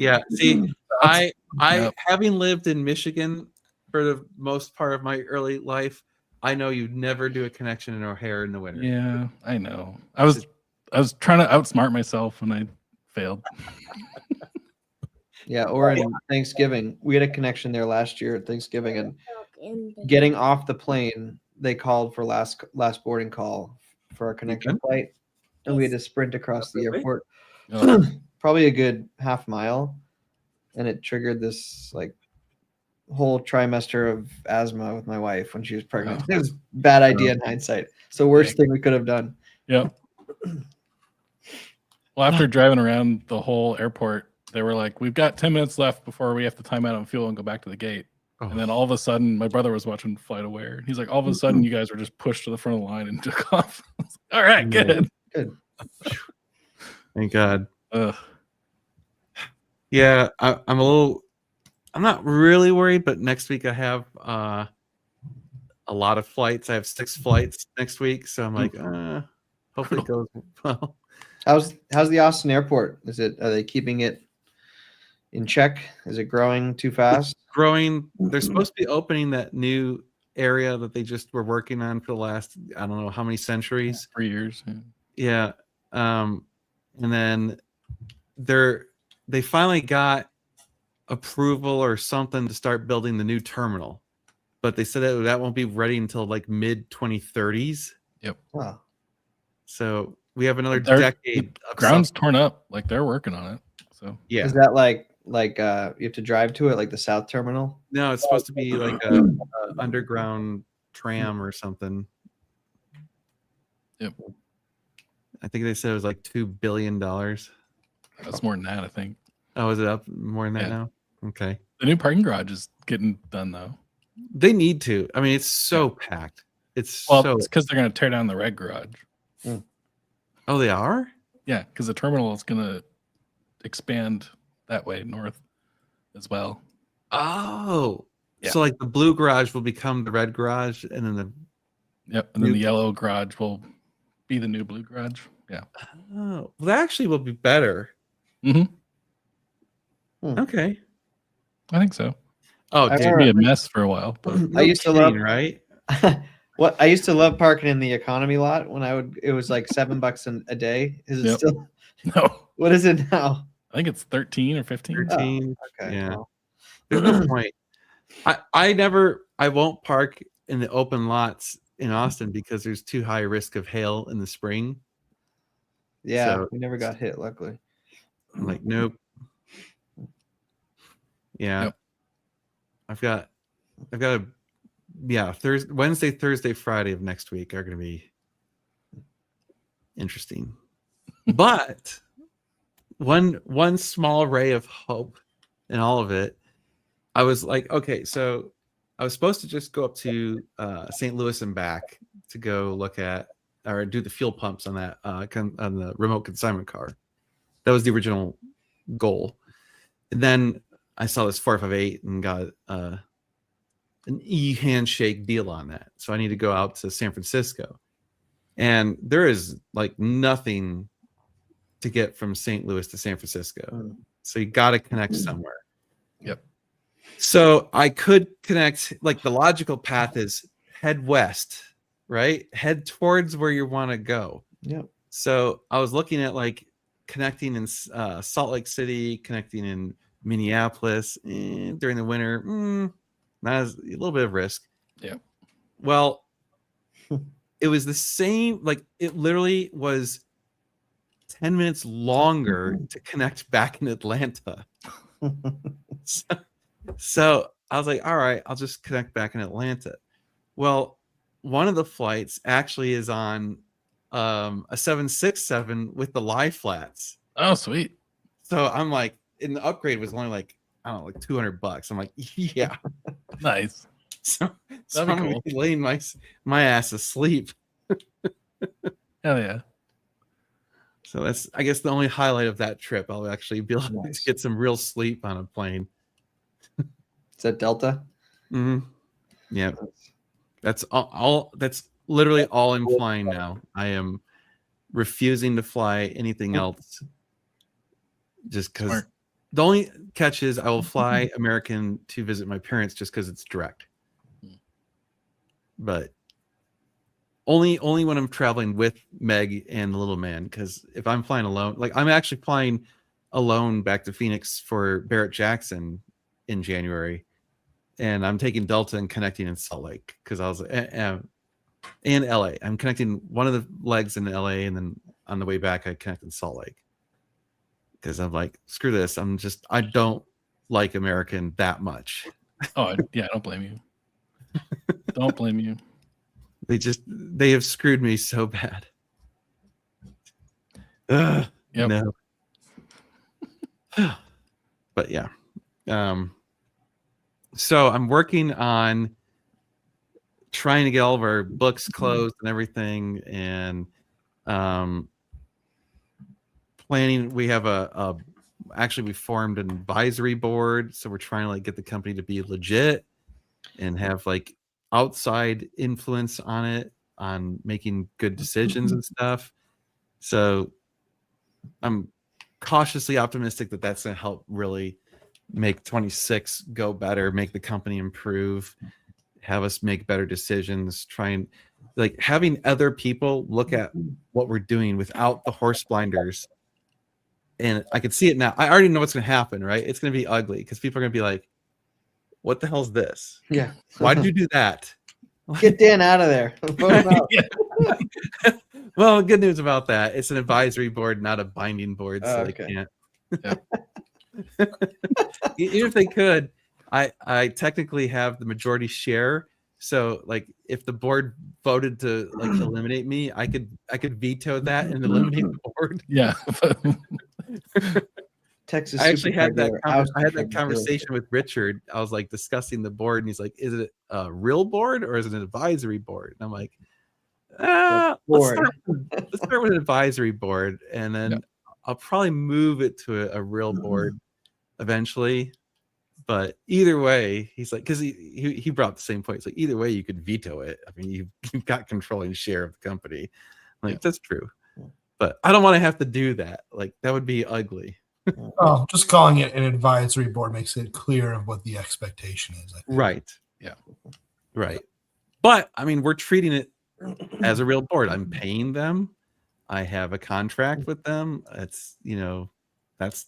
Yeah. See, I Yep. having lived in Michigan for the most part of my early life, I know you never do a connection in O'Hare in the winter. Yeah, I know. I was trying to outsmart myself and I failed. Yeah, or in Thanksgiving, we had a connection there last year at Thanksgiving, and getting off the plane, they called for last boarding call for our connection flight, and we had to sprint across the airport, Oh, probably a good half mile, and it triggered this whole trimester of asthma with my wife when she was pregnant. It was a bad idea in hindsight. It's the worst thing we could have done. yep. Well, after driving around the whole airport, they were like, we've got 10 minutes left before we have to time out on fuel and go back to the gate. Oh. And then all of a sudden, my brother was watching Flight Aware. And he's like, all of a sudden, you guys were just pushed to the front of the line and took off. I was like, all right, good. Thank God. Ugh. Yeah, I'm not really worried, but next week I have a lot of flights. I have 6 flights next week, so I'm like, hopefully it goes well. How's the Austin airport? Are they keeping it in check? Is it growing too fast? Growing. They're supposed to be opening that new area that they just were working on for the last I don't know how many centuries. 3 years. Yeah. And then they finally got approval or something to start building the new terminal, but they said that won't be ready until mid 2030s. Wow. So we have another Their decade. Of Ground's stuff. torn up. Like they're working on it. So Yeah. Is that like you have to drive to it, like the South Terminal? No, it's supposed to be like a underground tram or something. Yep. I think they said it was like $2 billion. that's more than that, I think. Oh, is it up more than that Yeah. now? Okay. The new parking garage is getting done though. They need to. It's so packed. It's Well, so. it's because they're going to tear down the red garage. Oh, they are? Yeah, because the terminal is gonna expand that way north as well. Oh, Yeah. so like the blue garage will become the red garage, and then the Yep, and then New- the yellow garage will be the new blue garage. Yeah. oh, well, that actually will be better. Hmm. Okay. I think so. Oh, I It's dude, gonna be a mess for a while, but no I used to love- kidding, right? What I used to love parking in the economy lot when it was like $7 a day. Is it Yep. still? no, What is it now? I think it's 13 or 15. 13. Okay. Yeah. well, There's no point. I won't park in the open lots in Austin because there's too high risk of hail in the spring. yeah, So- we never got hit, luckily. I'm like, nope. Yeah. Yep. I've got Wednesday, Thursday, Friday of next week are gonna be interesting. But one small ray of hope in all of it, I was like, okay, so I was supposed to just go up to St. Louis and back to go look at or do the fuel pumps on that on the remote consignment car. That was the original goal. And then I saw this 458 and got an e-handshake deal on that. So I need to go out to San Francisco. And there is like nothing to get from St. Louis to San Francisco. Mm. So you got to connect somewhere. Yep. So I could connect, like the logical path is head west, right? Head towards where you want to go. Yep. So I was looking at like connecting in Salt Lake City, connecting in Minneapolis during the winter. Not as a little bit of risk. Yeah. Well, it was the same. Like it literally was 10 minutes longer to connect back in Atlanta. So I was like, all right, I'll just connect back in Atlanta. Well, one of the flights actually is on a 767 with the lie flats. Oh, sweet. So I'm like, and the upgrade was only like, I don't know, like $200. I'm like, yeah. Nice. So That'd be I'm gonna cool. be laying my ass asleep. Hell yeah. So that's, I guess, the only highlight of that trip. I'll actually be able Nice. to get some real sleep on a plane. Is that Delta? Mm-hmm. Yeah, that's all. That's literally all I'm flying now. I am refusing to fly anything else, just because. Smart. The only catch is I will fly American to visit my parents just because it's direct. But only when I'm traveling with Meg and the little man, because if I'm flying alone, like I'm actually flying alone back to Phoenix for Barrett Jackson in January, and I'm taking Delta and connecting in Salt Lake because I was in LA. I'm connecting one of the legs in LA, and then on the way back I connect in Salt Lake because I'm like, screw this. I don't like American that much. Oh, yeah. Don't blame you. Don't blame you. They have screwed me so bad. Ugh, Yep. no. But yeah. So I'm working on trying to get all of our books closed and everything, and planning. We have actually we formed an advisory board, so we're trying to like get the company to be legit and have like outside influence on it, on making good decisions and stuff. So I'm cautiously optimistic that that's going to help really make 26 go better, make the company improve, have us make better decisions, try and like having other people look at what we're doing without the horse blinders. And I can see it now. I already know what's going to happen, right? It's going to be ugly because people are going to be like, what the hell's this? Yeah. Why did you do that? Get Dan out of there? Vote him out. Well, good news about that. It's an advisory board, not a binding board. So Okay. they can't. Even if they could, I technically have the majority share. So like if the board voted to like eliminate me, I could veto that and eliminate the board. Yeah. Texas. I actually had that Supercar dealer I had ousted that from conversation with Richard. I was like discussing the board and he's like, is it a real board or is it an advisory board? And I'm like, board. let's start with an advisory board, and then I'll probably move it to a real board eventually. But either way, he's like, because he brought up the same point. It's like either way, you could veto it. I mean, you've got controlling share of the company. Like that's true, but I don't want to have to do that. Like that would be ugly. Oh, just calling it an advisory board makes it clear of what the expectation is. I think. Right. Yeah. Right. But I mean, we're treating it as a real board. I'm paying them. I have a contract with them. It's, that's,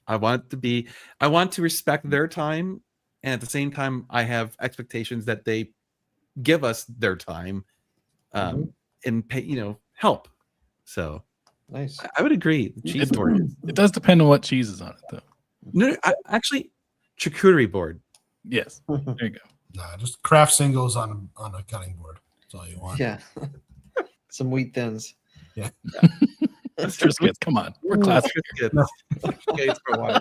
I want to respect their time. And at the same time, I have expectations that they give us their time and pay, help. So Nice. I would agree. The cheese board. It does depend on what cheese is on it, though. No, actually, charcuterie board. Yes. There you go. Nah, just craft singles on a cutting board. That's all you want. Yeah. Some wheat thins. That's Triscuits. Come on. We're classic. Okay, for a while.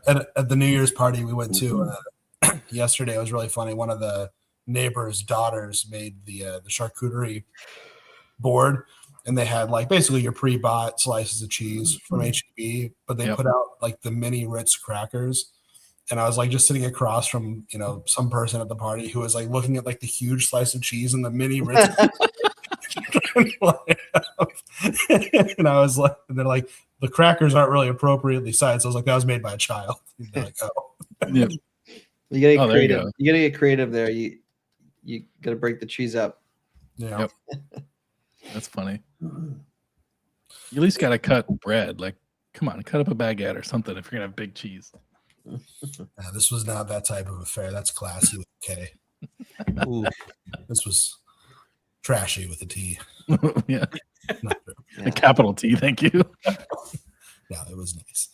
At the New Year's party we went to yesterday, it was really funny. One of the neighbors' daughters made the charcuterie board, and they had like basically your pre-bought slices of cheese from HEB, but they put out like the mini Ritz crackers. And I was like just sitting across from some person at the party who was like looking at like the huge slice of cheese and the mini Ritz. And I was like, they're like, the crackers aren't really appropriately sized. So I was like, that was made by a child. And they're like, oh. Yep. You gotta get Oh, there you creative. go. You gotta get creative there. You gotta break the cheese up. Yeah. Yep. That's funny. You at least got to cut bread. Like, come on, cut up a baguette or something if you're going to have big cheese. This was not that type of affair. That's classy with a K. Ooh. This was trashy with a T. Yeah. Not true. A capital T. Thank you. Yeah, it was nice.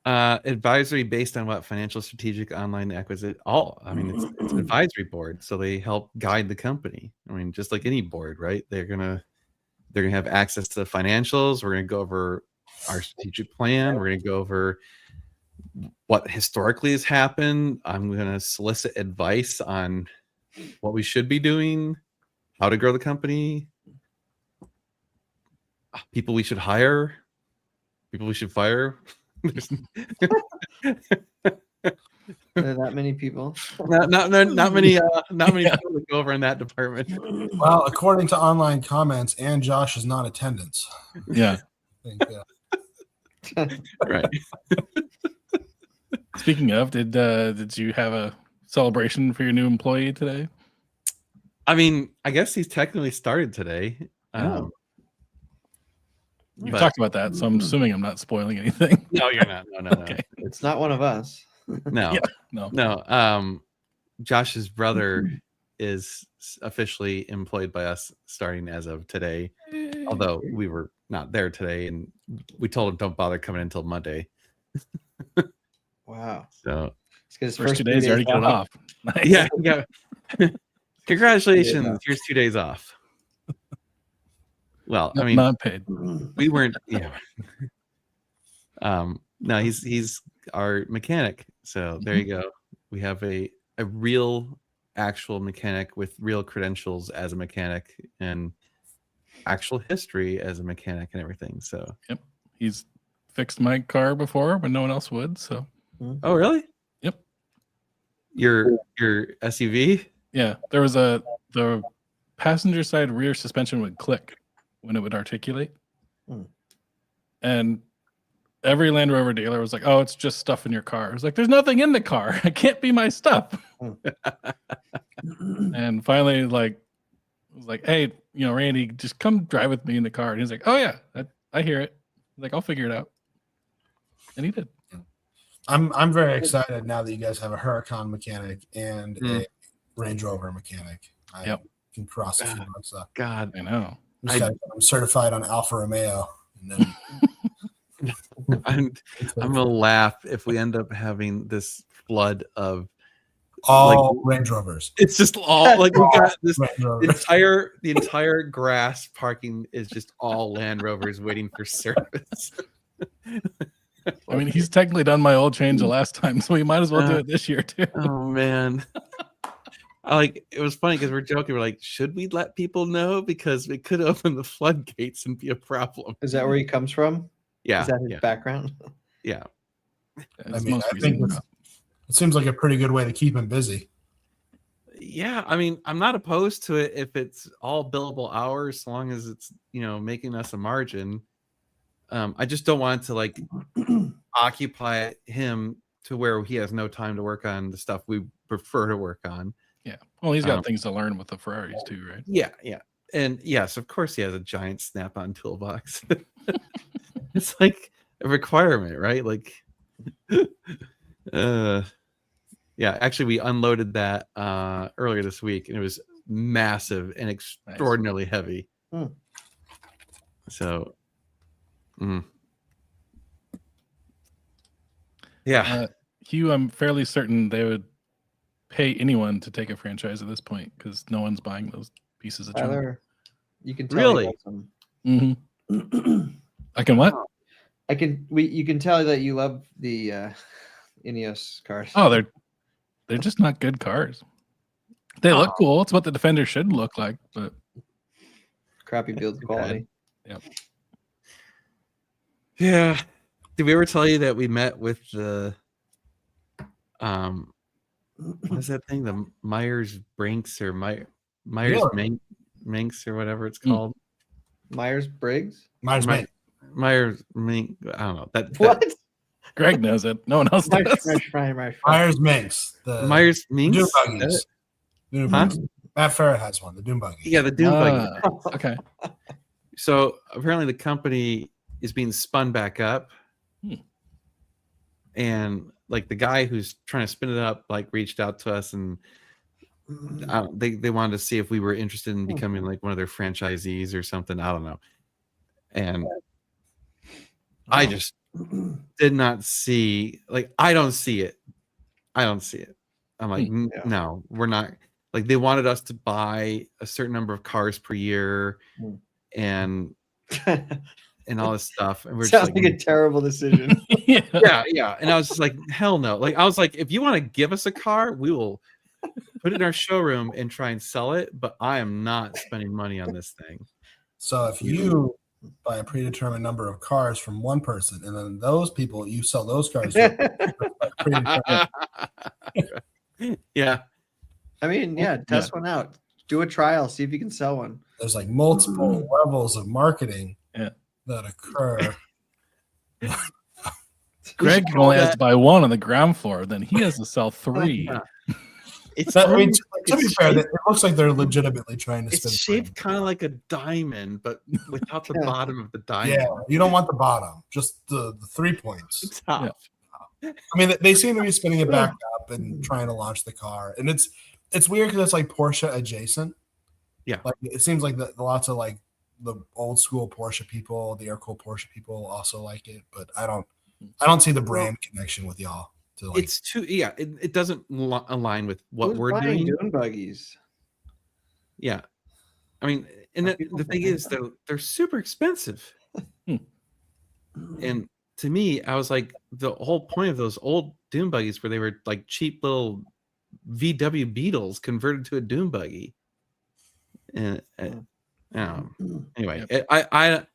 Advisory based on what? Financial, strategic, online, acquisition. I mean, it's an advisory board, so they help guide the company. I mean, just like any board, right? They're gonna have access to the financials. We're gonna go over our strategic plan. We're gonna go over what historically has happened. I'm gonna solicit advice on what we should be doing, how to grow the company, people we should hire, people we should fire. Are there that many people? not many people that go over in that department. Well, according to online comments and Josh's non-attendance. Yeah. I think, Right. Speaking of, did you have a celebration for your new employee today? I mean, I guess he's technically started today. You But- talked about that, so I'm assuming I'm not spoiling anything. No, you're not. No. Okay. It's not one of us. No. Yeah. No. No. Josh's brother is officially employed by us starting as of today. Although we were not there today, and we told him don't bother coming until Monday. Wow. So It's 'cause his First 2 days, you already get it off. Nice. yeah. Congratulations. Here's 2 days off. Well, I mean, not paid. we weren't. Yeah. No, he's our mechanic. So there you go. We have a real, actual mechanic with real credentials as a mechanic and actual history as a mechanic and everything. So. He's fixed my car before when no one else would. So Oh, really? Yep. Your SUV? yeah, there was the passenger side rear suspension would click when it would articulate. And every Land Rover dealer was like, oh, it's just stuff in your car. I was like, there's nothing in the car. It can't be my stuff. And finally, like, I was like, hey, Randy, just come drive with me in the car. And he's like, oh, yeah, I hear it. He's like, I'll figure it out. And he did. I'm very excited now that you guys have a Huracan mechanic and a Range Rover mechanic. I can cross a few months up. God. I know. I'm certified on Alfa Romeo. And then I'm gonna laugh if we end up having this flood of all Range Rovers. it's just all like we got this Range Rovers. the entire grass parking is just all Land Rovers waiting for service. I mean, he's technically done my oil change the last time, so we might as well do it this year too. Oh man. it was funny because we're joking. We're like, should we let people know because it could open the floodgates and be a problem? Is that where he comes from? Yeah, Is that his background? yeah. His mean, most I recent think job. it seems like a pretty good way to keep him busy. Yeah, I mean, I'm not opposed to it if it's all billable hours, as long as it's making us a margin. I just don't want to like occupy him to where he has no time to work on the stuff we prefer to work on. Yeah. Well, he's got things to learn with the Ferraris too, right? Yeah, yeah. And yes, of course he has a giant snap-on toolbox. It's like a requirement, right? Like yeah, actually we unloaded that earlier this week and it was massive and extraordinarily heavy. So yeah. Hugh, I'm fairly certain they would pay anyone to take a franchise at this point because no one's buying those pieces of junk. Tyler, you can tell Really? he loves them. Mm-hmm. I can what? You can tell that you love the Ineos cars. Oh, they're just not good cars. They look cool. It's what the Defender should look like, but Crappy build quality. Yep. Yeah. Did we ever tell you that we met with the what is that thing? The Myers Brinks or Myers Minx or whatever it's called. Myers Briggs? Myers Mink. Myers Mink. I don't know. That What? Greg knows it. No one else does. Myers Minx. The Myers Minx. Doom buggies. Doom Huh? buggies. Matt Farah has one. The Doom buggy. Yeah, the Doom buggy. Okay. So apparently the company is being spun back up. And like the guy who's trying to spin it up like reached out to us and they wanted to see if we were interested in becoming like one of their franchisees or something. I don't know. And I just did not see, like, I don't see it. I'm like, no, we're not. Like they wanted us to buy a certain number of cars per year and all this stuff. And we're Sounds just like a terrible decision. yeah. And I was just like, hell no. Like I was like, if you want to give us a car, we will put it in our showroom and try and sell it. But I am not spending money on this thing. So if you buy a predetermined number of cars from one person, and then those people you sell those cars to, yeah. I mean, test one out. Do a trial. See if you can sell one. there's like multiple levels of marketing that occur. Greg only has to buy one on the ground floor, then he has to sell three. It's to be fair, it looks like they're legitimately trying to it's spin shaped kind of like a diamond, but without the bottom of the diamond. Yeah, you don't want the bottom, just the 3 points. Top. I mean, they seem to be spinning it back up and trying to launch the car, and it's weird because it's like Porsche adjacent. Yeah, like it seems like lots of like the old school Porsche people, the air-cooled Porsche people also like it, but I don't see the brand connection with y'all. To like, it's too it doesn't align with what Who's we're buying doing. Dune buggies. Yeah, I mean, and the thing is, they're super expensive. And to me, I was like, the whole point of those old Dune buggies where they were like cheap little VW Beetles converted to a Dune buggy. And anyway, I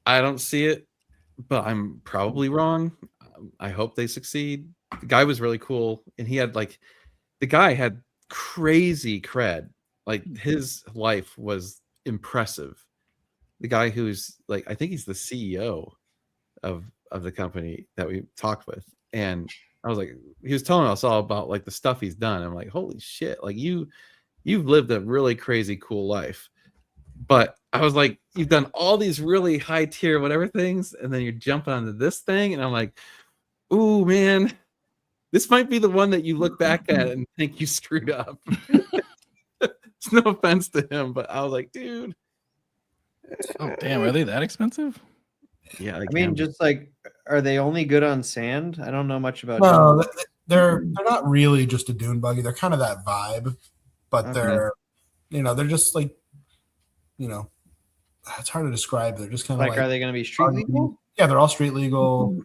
don't see it, but I'm probably wrong. I hope they succeed. The guy was really cool, and he had the guy had crazy cred. Like his life was impressive. The guy who's like, I think he's the CEO of the company that we talked with, and I was like, he was telling us all about like the stuff he's done. I'm like, holy shit! Like you've lived a really crazy cool life. But I was like, you've done all these really high tier whatever things, and then you're jumping onto this thing, and I'm like, ooh man, this might be the one that you look back at and think you screwed up. It's no offense to him, but I was like, dude. Oh damn, are they that expensive? Yeah, I mean, just like, are they only good on sand? I don't know much about. no, they're not really just a dune buggy. They're kind of that vibe, but they're just like, it's hard to describe. They're just kind of like, are they going to be street legal? Yeah, they're all street legal.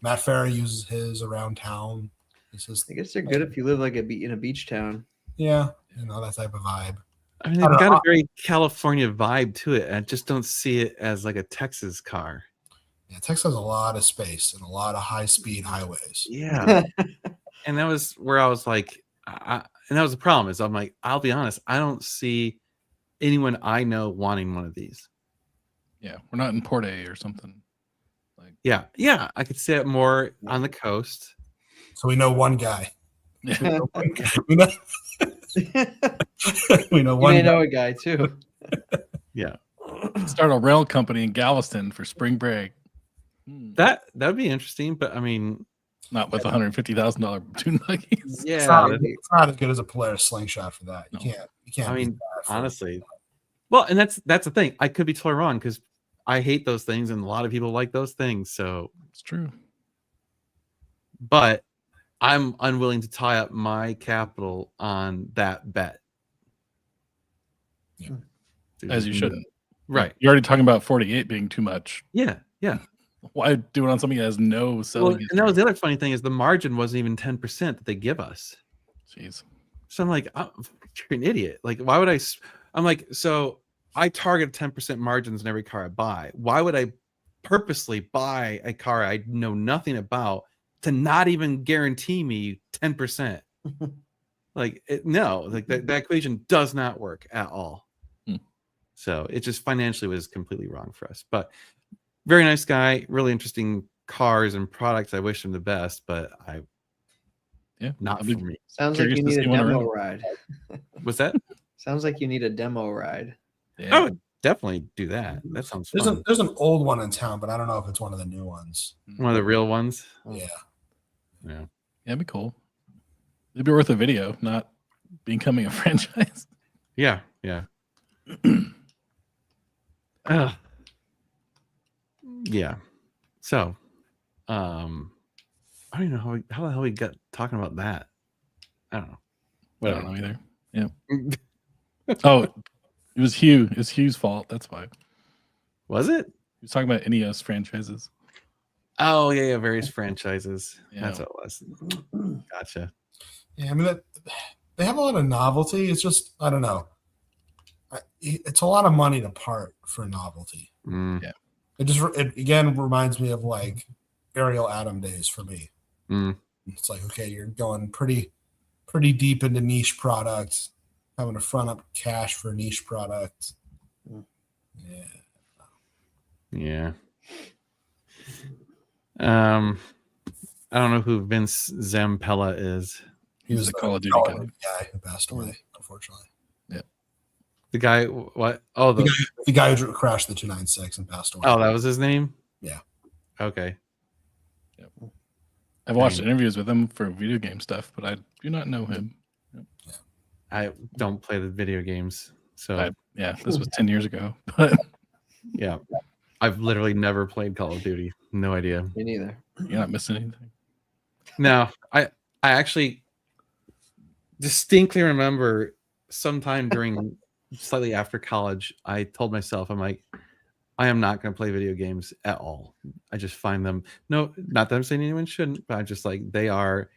Matt Farah uses his around town. It's just I guess they're good if you live like in a beach town. yeah, that type of vibe. I mean, I they've don't got know. a very California vibe to it. I just don't see it as like a Texas car. Yeah, Texas has a lot of space and a lot of high speed highways. Yeah. And that was where I was like, and that was the problem is I'm like, I'll be honest, I don't see anyone I know wanting one of these. Yeah, we're not in Port A or something. Like, Yeah, I could see it more on the coast. So we know one guy. yeah, we know, we know You one may guy. know a guy too. Yeah, start a rail company in Galveston for spring break. that would be interesting. But I mean, Not with $150,000 dune buggies. yeah, It's not as good as a Polaris slingshot for that. You No. can't. I beat mean, that for- honestly, well, and that's the thing. I could be totally wrong because I hate those things, and a lot of people like those things. So, It's true. but I'm unwilling to tie up my capital on that bet. Yeah. As you shouldn't. Right. You're already talking about 48 being too much. Yeah. Why do it on something that has no selling Well, and that was history? the other funny thing is the margin wasn't even 10% that they give us. Jeez. So I'm like, you're an idiot. Like, why would I? I'm like, so I target 10% margins in every car I buy. Why would I purposely buy a car I know nothing about to not even guarantee me 10%? Like, no, like that equation does not work at all. So it just financially was completely wrong for us. But very nice guy, really interesting cars and products. I wish him the best, but not I'd for be me. Sounds like Curious you to need a see one demo around. ride. What's that? Sounds like you need a demo ride. Yeah. I would definitely do that. That sounds fun. There's an old one in town, but I don't know if it's one of the new ones. One of the real ones. Yeah. Yeah. That'd be cool. It'd be worth a video, not becoming a franchise. Yeah. Yeah. So, I don't even know how the hell we got talking about that. I don't know. I don't know either. Yeah. Oh, it was Hugh. It's Hugh's fault. That's why. Was it? He was talking about NES franchises. Oh yeah, various franchises. Yeah. That's what it was. Gotcha. Yeah, I mean, they have a lot of novelty. It's just, I don't know. It's a lot of money to part for novelty. Mm, It again reminds me of like Ariel Atom days for me. mm. It's like, okay, you're going pretty deep into niche products, having to front up cash for niche products. Yeah. Yeah. I don't know who Vince Zampella is. He was The the Call of Duty Call guy. of Duty guy who passed away, unfortunately. The guy. What? Oh, The guy who crashed the 296 and passed away. oh, that was his name. Yeah. Okay. I've watched interviews with him for video game stuff, but I do not know him. I don't play the video games, so Yeah, this was 10 years ago. But yeah. I've literally never played Call of Duty. No idea. Me neither. you're not missing anything. No, I actually distinctly remember sometime during slightly after college, I told myself, I'm like, I am not going to play video games at all. I just find them, no, not that I'm saying anyone shouldn't, but I'm just like, they are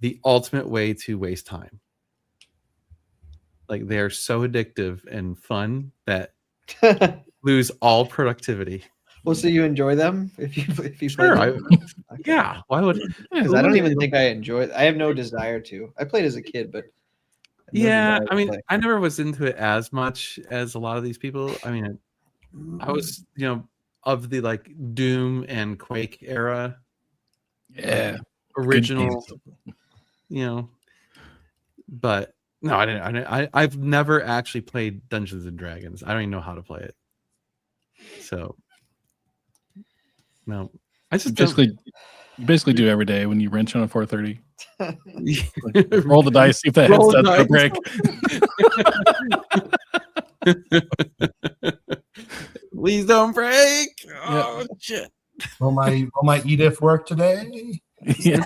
the ultimate way to waste time. Like, they're so addictive and fun that lose all productivity. Well, so you enjoy them if you Sure, play them? Okay. Yeah, why would? Because I don't even think I enjoy it. I have no desire to. I played as a kid, but I have no Yeah, desire I to mean, play. I never was into it as much as a lot of these people. I mean, I was, of the like Doom and Quake era, Yeah. original, games. but no, I didn't. I've never actually played Dungeons and Dragons. I don't even know how to play it. So, no, I just You basically do every day when you wrench on a 430. don't. Roll the dice, see if that Roll head's the gonna dice. break. Please don't break. Oh shit. Will my Edith work today? Yeah.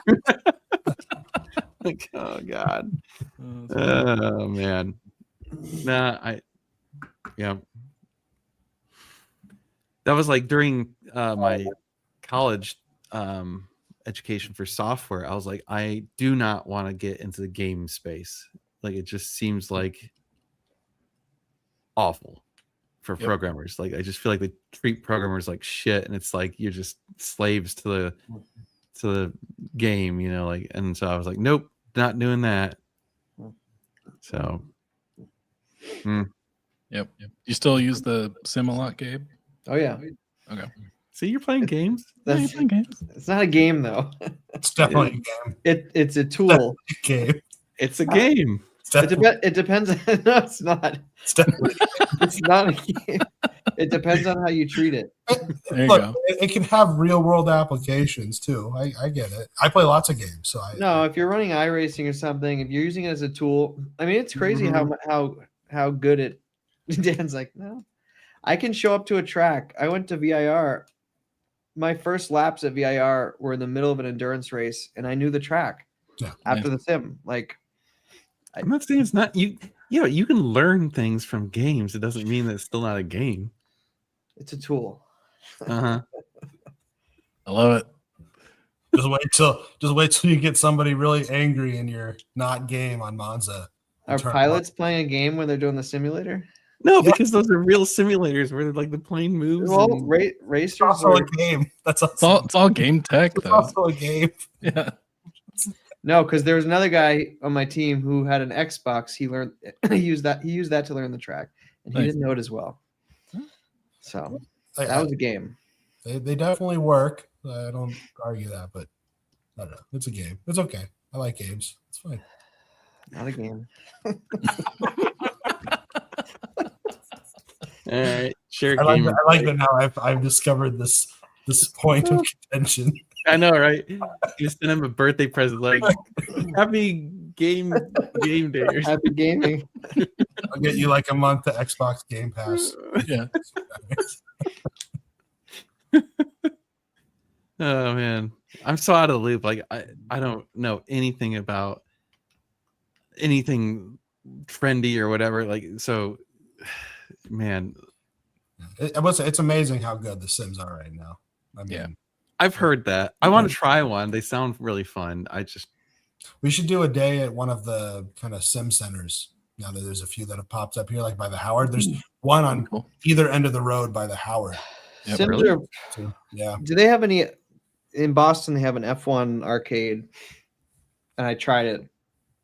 Like, oh god. Oh man. Yeah. That was like during my college education for software, I was like, I do not want to get into the game space. Like, it just seems like awful for Yep. programmers. Like, I just feel like they treat programmers like shit, and it's like you're just slaves to the game, you know. Like, and so I was like, nope, not doing that. So, Yep. You still use the sim a lot, Gabe? Oh yeah, Okay. see, you're playing games. Yeah, you that's play games. it's not a game though. It's definitely a game. It's a tool. Game. It's a game. It's definitely, It depends. No, it's not. it's definitely It's not a game. It depends on how you treat it. There you Look, go. it can have real world applications too. I get it. I play lots of games, so No, if you're running iRacing or something, if you're using it as a tool, I mean, it's crazy how good it. Dan's like, no, I can show up to a track. I went to VIR. My first laps at VIR were in the middle of an endurance race, and I knew the track Yeah. after the sim. Like, I'm not saying it's not you. Yeah, you can learn things from games. It doesn't mean that it's still not a game. it's a tool. Uh-huh. I love it. just wait till you get somebody really angry in your not game on Monza. Are Turn pilots playing a game when they're doing the simulator? No, Yeah. because those are real simulators where like the plane moves. Well, and- It's racers also are, a game. That's It's all game tech it's though. also a game. Yeah. no, because there was another guy on my team who had an Xbox. He learned he used that to learn the track, and he Nice. didn't know it as well. So Like, that was a game. they definitely work. I don't argue that, but I don't know. It's a game. It's okay. I like games. It's fine. Not a game. All right, share I like, game. I like that now. I've discovered this point of contention. I know, right? You send him a birthday present, like happy game day or something. Happy gaming. I'll get you like a month of Xbox Game Pass. Yeah. Oh man, I'm so out of the loop. Like I don't know anything about anything trendy or whatever. Like, so, man, It's amazing how good the Sims are right now. I mean, Yeah. I've heard that. I want to try one. They sound really fun. I just we should do a day at one of the kind of Sim centers. Now that there's a few that have popped up here, like by the Howard. There's one on Cool. either end of the road by the Howard. Yep. Sims Really? are, Too. Yeah. do they have any in Boston? They have an F1 arcade, and I tried it,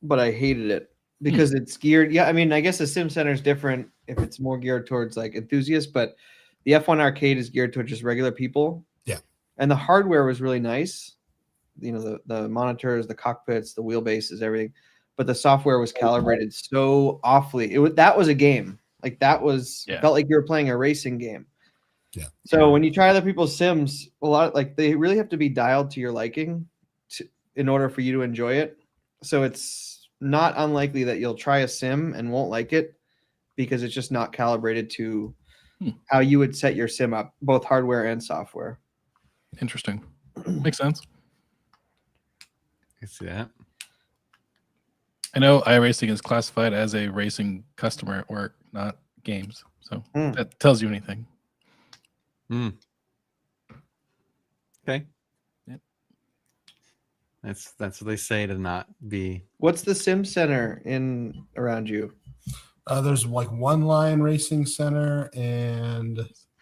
but I hated it because it's geared. Yeah, I mean, I guess the Sim Center is different if it's more geared towards like enthusiasts, but the F1 arcade is geared towards just regular people. Yeah. And the hardware was really nice. You know, the monitors, the cockpits, the wheelbases, everything. But the software was calibrated so awfully. That was a game. Like that was Yeah. felt like you were playing a racing game. Yeah. So when you try other people's Sims, a lot like they really have to be dialed to your liking in order for you to enjoy it. So it's not unlikely that you'll try a Sim and won't like it because it's just not calibrated to how you would set your Sim up, both hardware and software. Interesting. Makes sense. I see that. I know iRacing is classified as a racing customer at work, not games. So Mm. that tells you anything. Okay. Yep. That's what they say to not be. What's the Sim Center in around you? There's like one line racing center and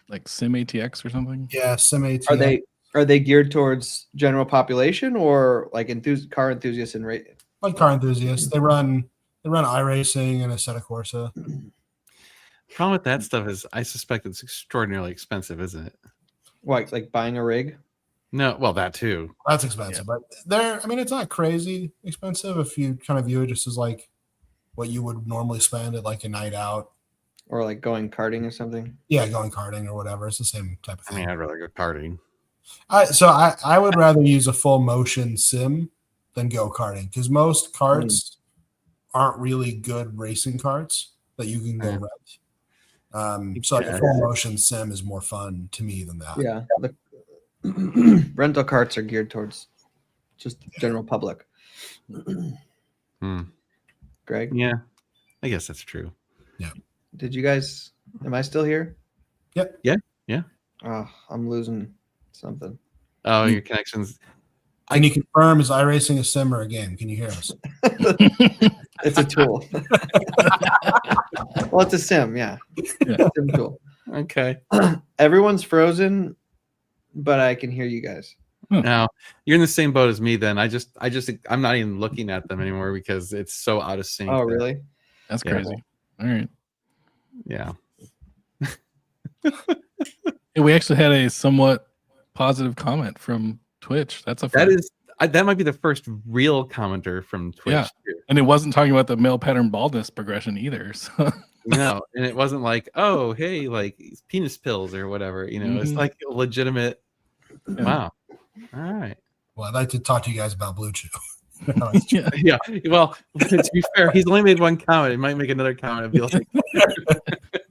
Like Sim ATX or something. yeah, Sim ATX. Are they geared towards general population or like car enthusiasts and rate? Like car enthusiasts. They run iRacing and Assetto Corsa. Problem with that stuff is I suspect it's extraordinarily expensive, isn't it? Like buying a rig? No, well, that too. That's expensive, but I mean, it's not crazy expensive if you kind of view it just as like what you would normally spend at like a night out. Or like going karting or something? Yeah, going karting or whatever. It's the same type of I thing. mean, I'd rather go karting. I would rather use a full motion sim than go karting because most carts aren't really good racing carts that you can go Yeah. rent. So like a full motion sim is more fun to me than that. Yeah. The rental carts are geared towards just general public. Hmm. Greg, Yeah, I guess that's true. did you guys? Am I still here? Yep. Yeah. Oh, I'm losing something. Oh, your connections. Can you confirm, is iRacing a sim or a game? Can you hear us? It's a tool. Well, it's a sim, yeah. Yeah. Sim tool. Okay. Everyone's frozen, but I can hear you guys. Now you're in the same boat as me. Then I'm not even looking at them anymore because it's so out of sync. Oh, that- really? That's Yeah. crazy. All right. Yeah. Hey, we actually had a somewhat positive comment from Twitch. That's a That first. is that might be the first real commenter from Twitch. Yeah. Too. And it wasn't talking about the male pattern baldness progression either. So No, and it wasn't like, oh, hey, like penis pills or whatever. It's Mhm. like a legitimate. Yeah. Wow. All right. Well, I'd like to talk to you guys about Blue Chew. yeah. Yeah. Well, to be fair, he's only made one comment. He might make another comment. I'd be like,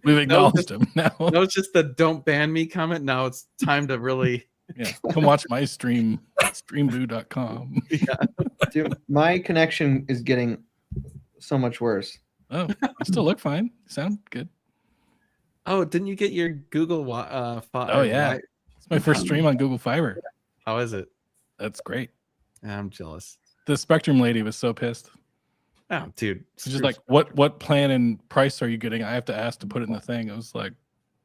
We've acknowledged him now. that was just the "don't ban me" comment. Now it's time to really. Yeah. Come watch my stream, streamboo.com. Dude, my connection is getting so much worse. Oh, you still look fine. Sound good. Oh, didn't you get your Google? Oh, yeah. It's my first stream on Google Fiber. How is it? That's great. I'm jealous. The Spectrum lady was so pissed. Oh, dude. She's just like, what plan and price are you getting? I have to ask to put it in the thing. I was like,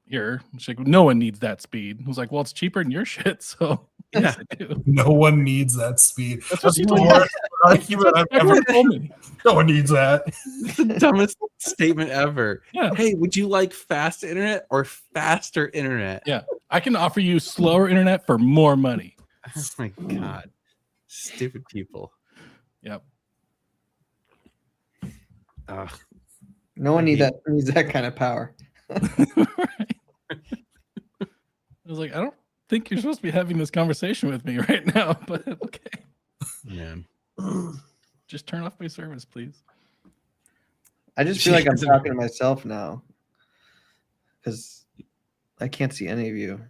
here. She's like, no one needs that speed. I was like, well, it's cheaper than your shit. So yes, I do. No one needs that speed. That's what she the told me. worst argument I've ever. Everyone told me. No one needs that. It's the dumbest statement ever. Yeah. Hey, would you like fast internet or faster internet? Yeah. I can offer you slower internet for more money. Oh my god. Stupid people. Yep. Ugh. No one needs that kind of power. Right. I was like, I don't think you're supposed to be having this conversation with me right now, but okay. Man. Just turn off my service, please. I just feel like I'm Jeez. talking to myself now because I can't see any of you.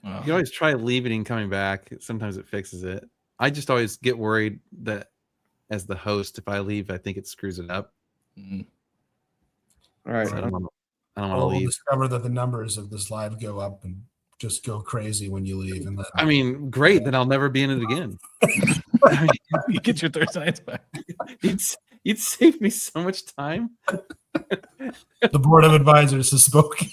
Wow. You can always try leaving and coming back. Sometimes it fixes it. I just always get worried that as the host, if I leave, I think it screws it up. Mm. All right. So I don't want to We'll leave. discover that the numbers of this live go up and just go crazy when you leave. And then I mean, great. Then I'll never be in it again. I mean, You get your Thursday nights back. you'd save me so much time. the board of advisors has spoken.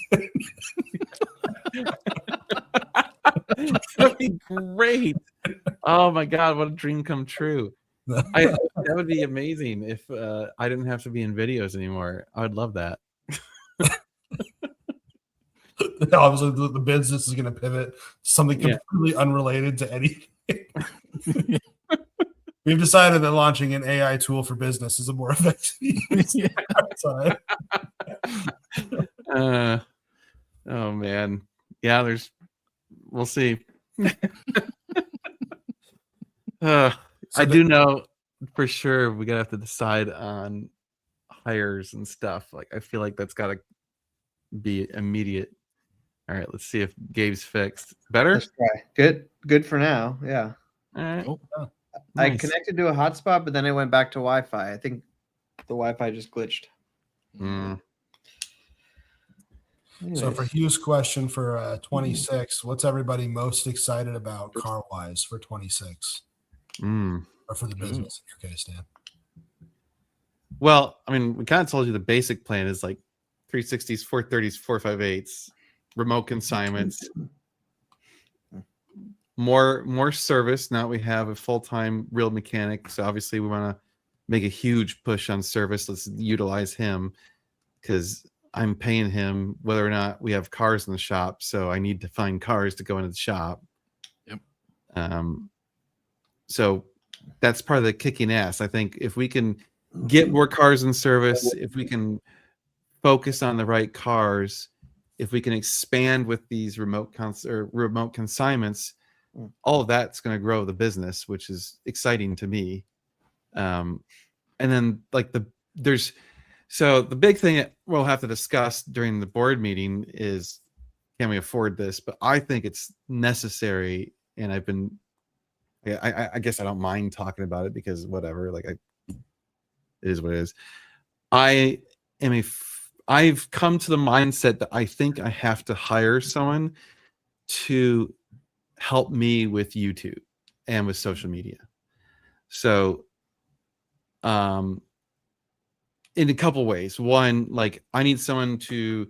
That'd be great. Oh my god, what a dream come true. That would be amazing if I didn't have to be in videos anymore. I would love that. Obviously, the business is going to pivot to something Yeah. completely unrelated to anything. We've decided that launching an AI tool for business is a more effective use Yeah. of our time. Oh man. Yeah, we'll see. So I do know for sure we gotta have to decide on hires and stuff. Like I feel like that's gotta be immediate. All right, let's see if Gabe's fixed. Better? Let's try. Good for now. Yeah. All right. Oh, I Nice. connected to a hotspot, but then I went back to Wi-Fi. I think the Wi-Fi just glitched. Mm. So Anyways. for Hugh's question for 26, what's everybody most excited about car-wise for 26? Mm. Or for the business in your case, Dan? Well, I mean, we kind of told you the basic plan is like 360s, 430s, 458s, remote consignments, more service. Now we have a full-time real mechanic, so obviously we want to make a huge push on service. Let's utilize him because I'm paying him whether or not we have cars in the shop, so I need to find cars to go into the shop. Yep. So that's part of the kicking ass. I think if we can get more cars in service, if we can focus on the right cars, if we can expand with these remote consignments, all of that's going to grow the business, which is exciting to me. And then like the big thing that we'll have to discuss during the board meeting is, can we afford this? But I think it's necessary, and I guess I don't mind talking about it because whatever, like it is what it is. I've come to the mindset that I think I have to hire someone to help me with YouTube and with social media. So, in a couple ways. One, like I need someone to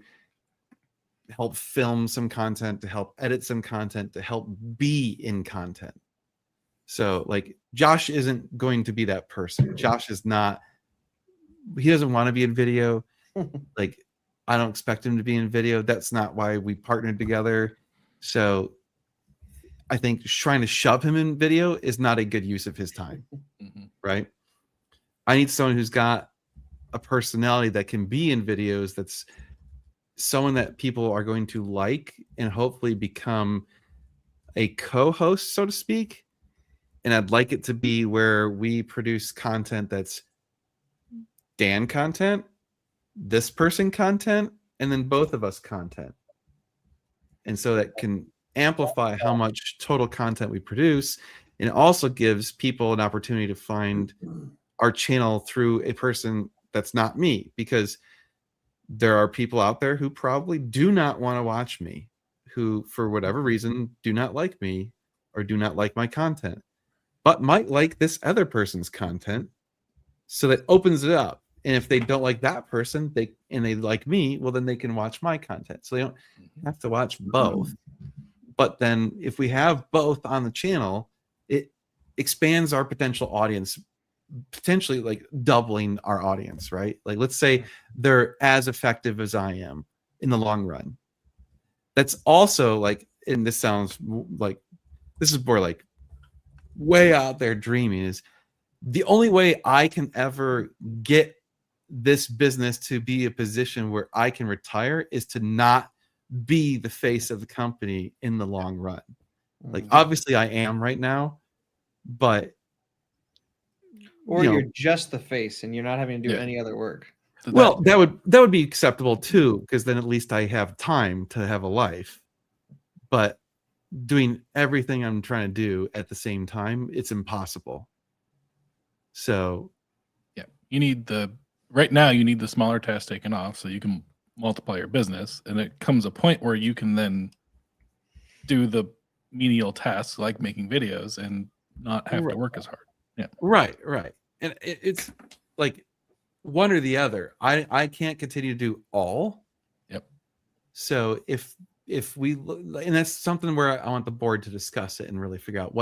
help film some content, to help edit some content, to help be in content. So like Josh isn't going to be that person. Josh is not, he doesn't want to be in video. Like I don't expect him to be in video. That's not why we partnered together. So I think trying to shove him in video is not a good use of his time. Right? I need someone who's got a personality that can be in videos, that's someone that people are going to like and hopefully become a co-host, so to speak. And I'd like it to be where we produce content that's Dan content, this person content, and then both of us content. And so that can amplify how much total content we produce, and it also gives people an opportunity to find our channel through a person that's not me, because there are people out there who probably do not want to watch me, who for whatever reason do not like me or do not like my content, but might like this other person's content. So that opens it up. And if they don't like that person, they like me, well, then they can watch my content. So they don't have to watch both. But then if we have both on the channel, it expands our potential audience, potentially like doubling our audience, right? Like let's say they're as effective as I am in the long run. That's also like, and this sounds like, this is more like way out there dreaming, is the only way I can ever get this business to be a position where I can retire is to not be the face of the company in the long run. Like obviously I am right now, but or you're just the face and you're not having to do any other work. Well, that would be acceptable too, because then at least I have time to have a life. But doing everything I'm trying to do at the same time, it's impossible. So yeah, you need right now you need the smaller tasks taken off so you can multiply your business, and it comes a point where you can then do the menial tasks like making videos and not have to work as hard. Yeah. Right. And it's like one or the other. I can't continue to do all. Yep. So if we, and that's something where I want the board to discuss it and really figure out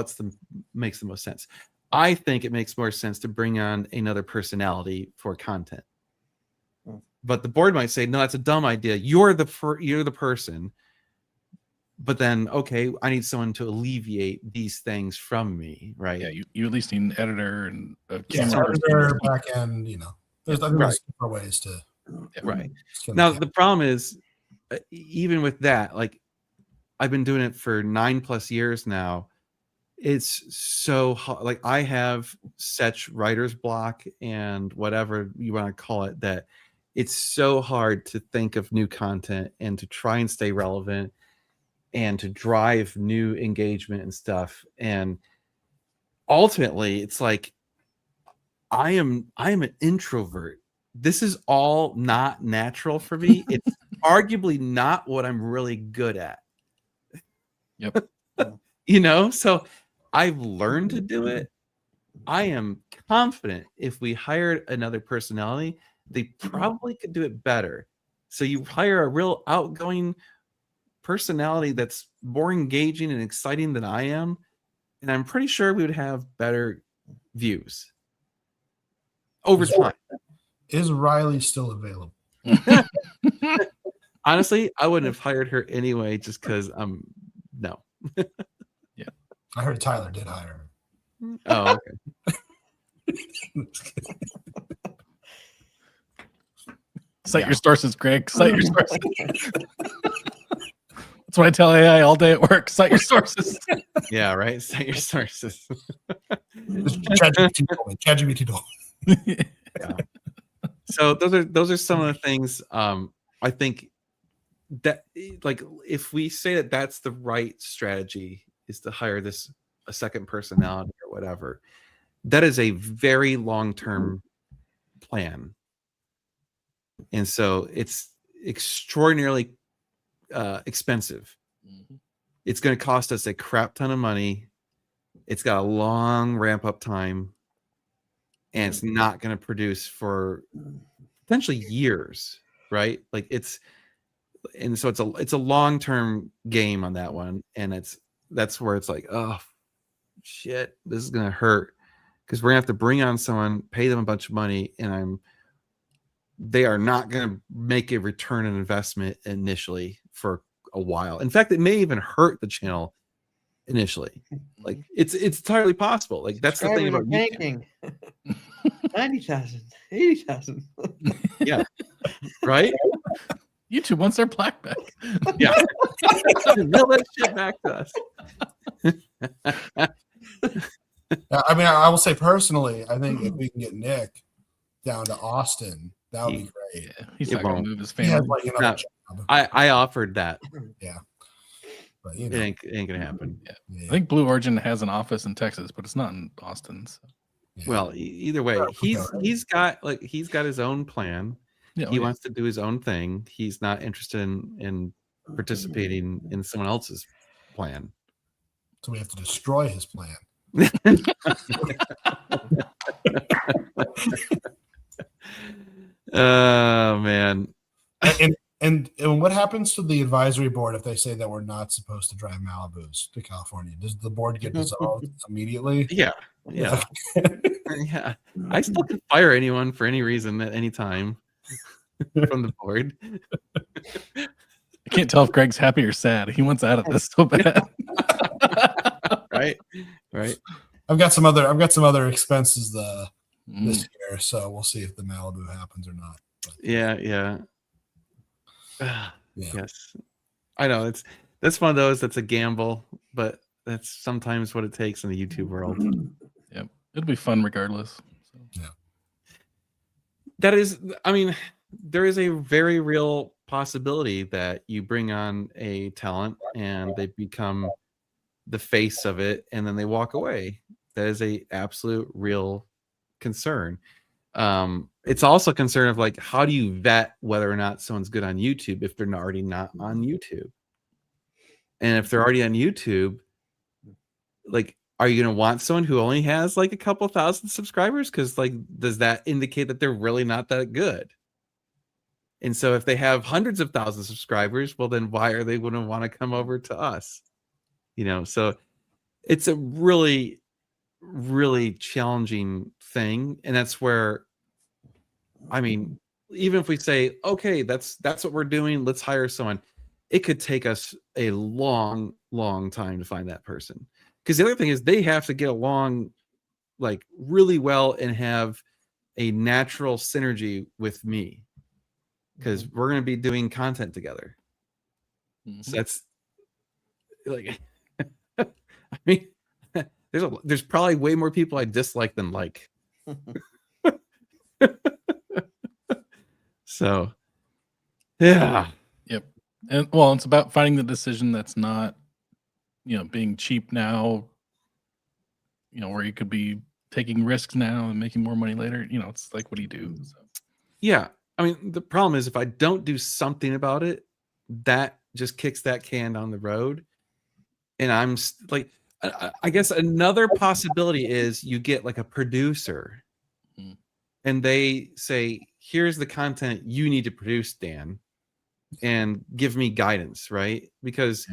makes the most sense. I think it makes more sense to bring on another personality for content. But the board might say, no, that's a dumb idea. You're the person. But then, okay, I need someone to alleviate these things from me, right? Yeah, you at least need an editor and a editor, back end, there's different ways to. Right. Now, the problem is, even with that, like I've been doing it for 9+ years now. It's so hard. Like I have such writer's block and whatever you want to call it, that it's so hard to think of new content and to try and stay relevant and to drive new engagement and stuff. And ultimately it's like, I am an introvert. This is all not natural for me. It's arguably not what I'm really good at. Yep. So I've learned to do it. I am confident if we hired another personality, they probably could do it better. So you hire a real outgoing personality that's more engaging and exciting than I am, and I'm pretty sure we would have better views over time. Is Riley still available? Honestly, I wouldn't have hired her anyway, just because no. Yeah, I heard Tyler did hire her. Oh, okay. Cite your sources, Greg. Cite your sources. That's what I tell AI all day at work. Cite your sources. Yeah, right. Cite your sources. ChatGPT told me. Yeah. So those are some of the things I think that, like, if we say that that's the right strategy, is to hire a second personality or whatever, that is a very long-term plan. And so it's extraordinarily expensive. Mm-hmm. It's going to cost us a crap ton of money. It's got a long ramp up time. and it's not going to produce for potentially years, right? Like so it's a long-term game on that one, and that's where it's like, oh shit, this is going to hurt, because we're going to have to bring on someone, pay them a bunch of money, and they are not going to make a return on investment initially for a while. In fact, it may even hurt the channel initially. Like it's entirely possible. Like that's the thing about YouTube. tanking. 90,000, 80,000. Yeah. Right? YouTube wants their plaque back. Yeah. Mail that shit back to us. I mean, I will say personally, I think if we can get Nick down to Austin, that would be great. Yeah, he's It not going won't. to move his He has family. like another No. job. I offered that. But you It know, ain't gonna happen. yeah. I think Blue Origin has an office in Texas, but it's not in Austin. So. Yeah. Well, either way, he's got his own plan. Yeah, He wants to do his own thing. He's not interested in participating in someone else's plan. So we have to destroy his plan. Oh man. And what happens to the advisory board if they say that we're not supposed to drive Malibus to California? Does the board get dissolved immediately? Yeah. Yeah. I still can fire anyone for any reason at any time from the board. I can't tell if Greg's happy or sad. He wants out of this so bad. Right. I've got some other expenses Mm. this year, so we'll see if the Malibu happens or not. But, Yeah. yeah. Yes. I know that's one of those that's a gamble, but that's sometimes what it takes in the YouTube world. Yep. It'll be fun regardless. So. That is, I mean, there is a very real possibility that you bring on a talent and they become the face of it and then they walk away. That is a absolute real concern. It's also a concern of like, how do you vet whether or not someone's good on YouTube if they're already not on YouTube? And if they're already on YouTube, like, are you going to want someone who only has like a couple thousand subscribers? Because like, does that indicate that they're really not that good? And so if they have hundreds of thousands of subscribers, well, then why are they going to want to come over to us? You know, so it's a really, really challenging thing. And that's where, I mean, even if we say, okay, that's what we're doing, let's hire someone, it could take us a long, long time to find that person. Because the other thing is they have to get along like really well and have a natural synergy with me, because we're going to be doing content together. So that's like, I mean, there's probably way more people I dislike than like. So, yeah. Yep. And well, it's about finding the decision that's not, being cheap now, where you could be taking risks now and making more money later. It's like, what do you do? So. Yeah. I mean, the problem is if I don't do something about it, that just kicks that can down the road. And I'm like, I guess another possibility is you get like a producer and they say, here's the content you need to produce, Dan, and give me guidance, right? Because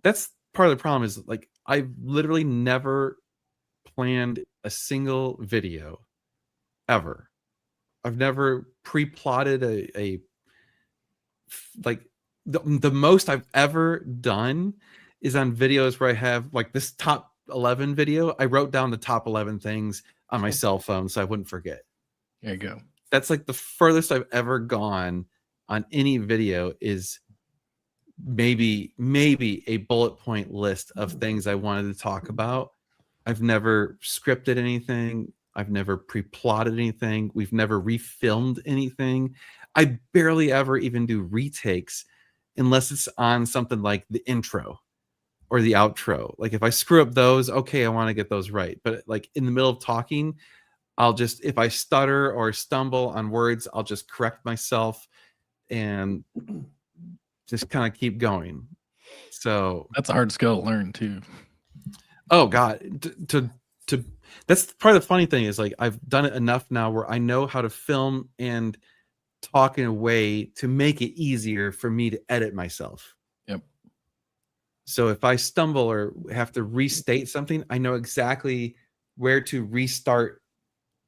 that's part of the problem is like, I've literally never planned a single video ever. I've never pre-plotted a like the most I've ever done is on videos where I have like this top 11 video. I wrote down the top 11 things on my cell phone so I wouldn't forget. There you go. That's like the furthest I've ever gone on any video is maybe a bullet point list of things I wanted to talk about. I've never scripted anything. I've never pre-plotted anything. We've never refilmed anything. I barely ever even do retakes unless it's on something like the intro or the outro. Like if I screw up those, okay, I want to get those right. But like in the middle of talking, if I stutter or stumble on words, I'll just correct myself and just kind of keep going. So that's a hard skill to learn too. Oh God, to to that's part of the funny thing is like I've done it enough now where I know how to film and talk in a way to make it easier for me to edit myself. Yep. So if I stumble or have to restate something, I know exactly where to restart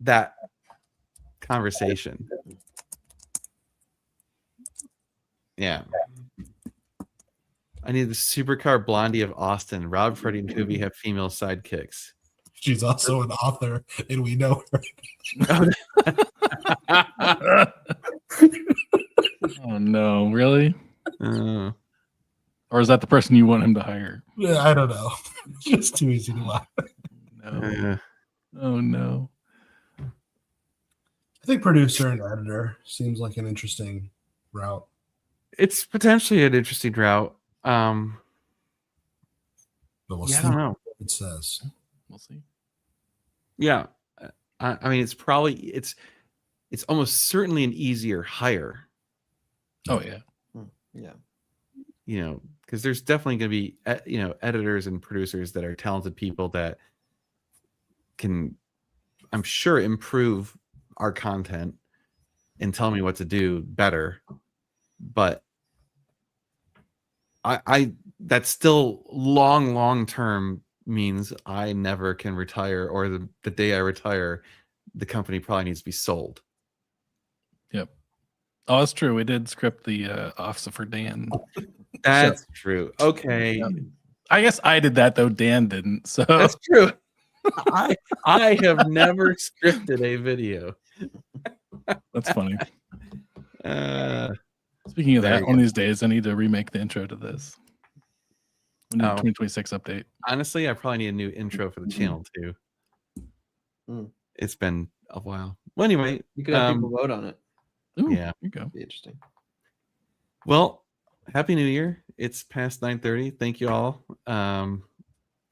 that conversation. Yeah. I need the supercar blondie of Austin. Rob, Freddie, and Tubi have female sidekicks. She's also an author, and we know her. Oh no, really? Uh, Or is that the person you want him to hire? Yeah, I don't know. It's too easy to lie. No. uh, Oh no. I think producer and editor seems like an interesting route. it's potentially an interesting route. But we'll Yeah, I see don't know. what it says. We'll see. Yeah, I mean, it's almost certainly an easier hire. Oh yeah. Yeah. You know, because there's definitely going to be editors and producers that are talented people that can, I'm sure, improve our content and tell me what to do better. But I that's still long term means I never can retire, or the day I retire, the company probably needs to be sold. Yep. Oh, that's true. We did script the Officer for Dan. That's true. Okay. Yeah. I guess I did that though. Dan didn't. So That's true. I have never scripted a video. that's funny. Uh, Speaking of There that, you one go. of these days I need to remake the intro to this. We need a Oh. 2026 update. honestly, I probably need a new intro for the channel too. Mm. It's been a while. Well, anyway, You could have people vote on it. Ooh, Yeah. There you go. Be interesting. well, Happy New Year. It's past 9:30. Thank you all.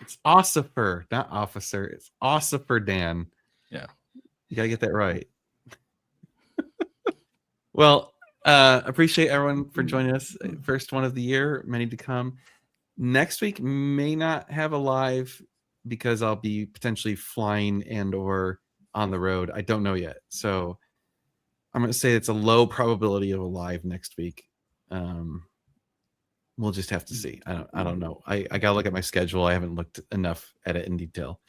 It's Ossifer, not officer. It's Ossifer Dan. Yeah. You gotta get that right. Well, appreciate everyone for joining us. First one of the year, many to come. Next week may not have a live because I'll be potentially flying and or on the road. I don't know yet. So I'm going to say it's a low probability of a live next week. We'll just have to see. I don't know. I got to look at my schedule. I haven't looked enough at it in detail.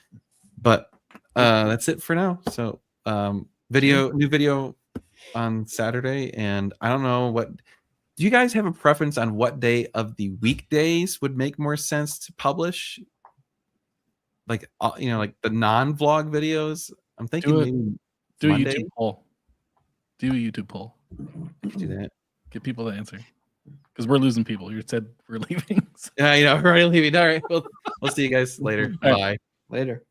But that's it for now. So new video on Saturday, and I don't know what. Do you guys have a preference on what day of the weekdays would make more sense to publish? Like like the non-vlog videos. I'm thinking Do it. maybe Do a Monday? YouTube poll. Do a YouTube poll. I could do that. Get people to answer. Because we're losing people. You said we're leaving. So. Yeah, we're already leaving. All right, we'll see you guys later. All right. Bye. Later.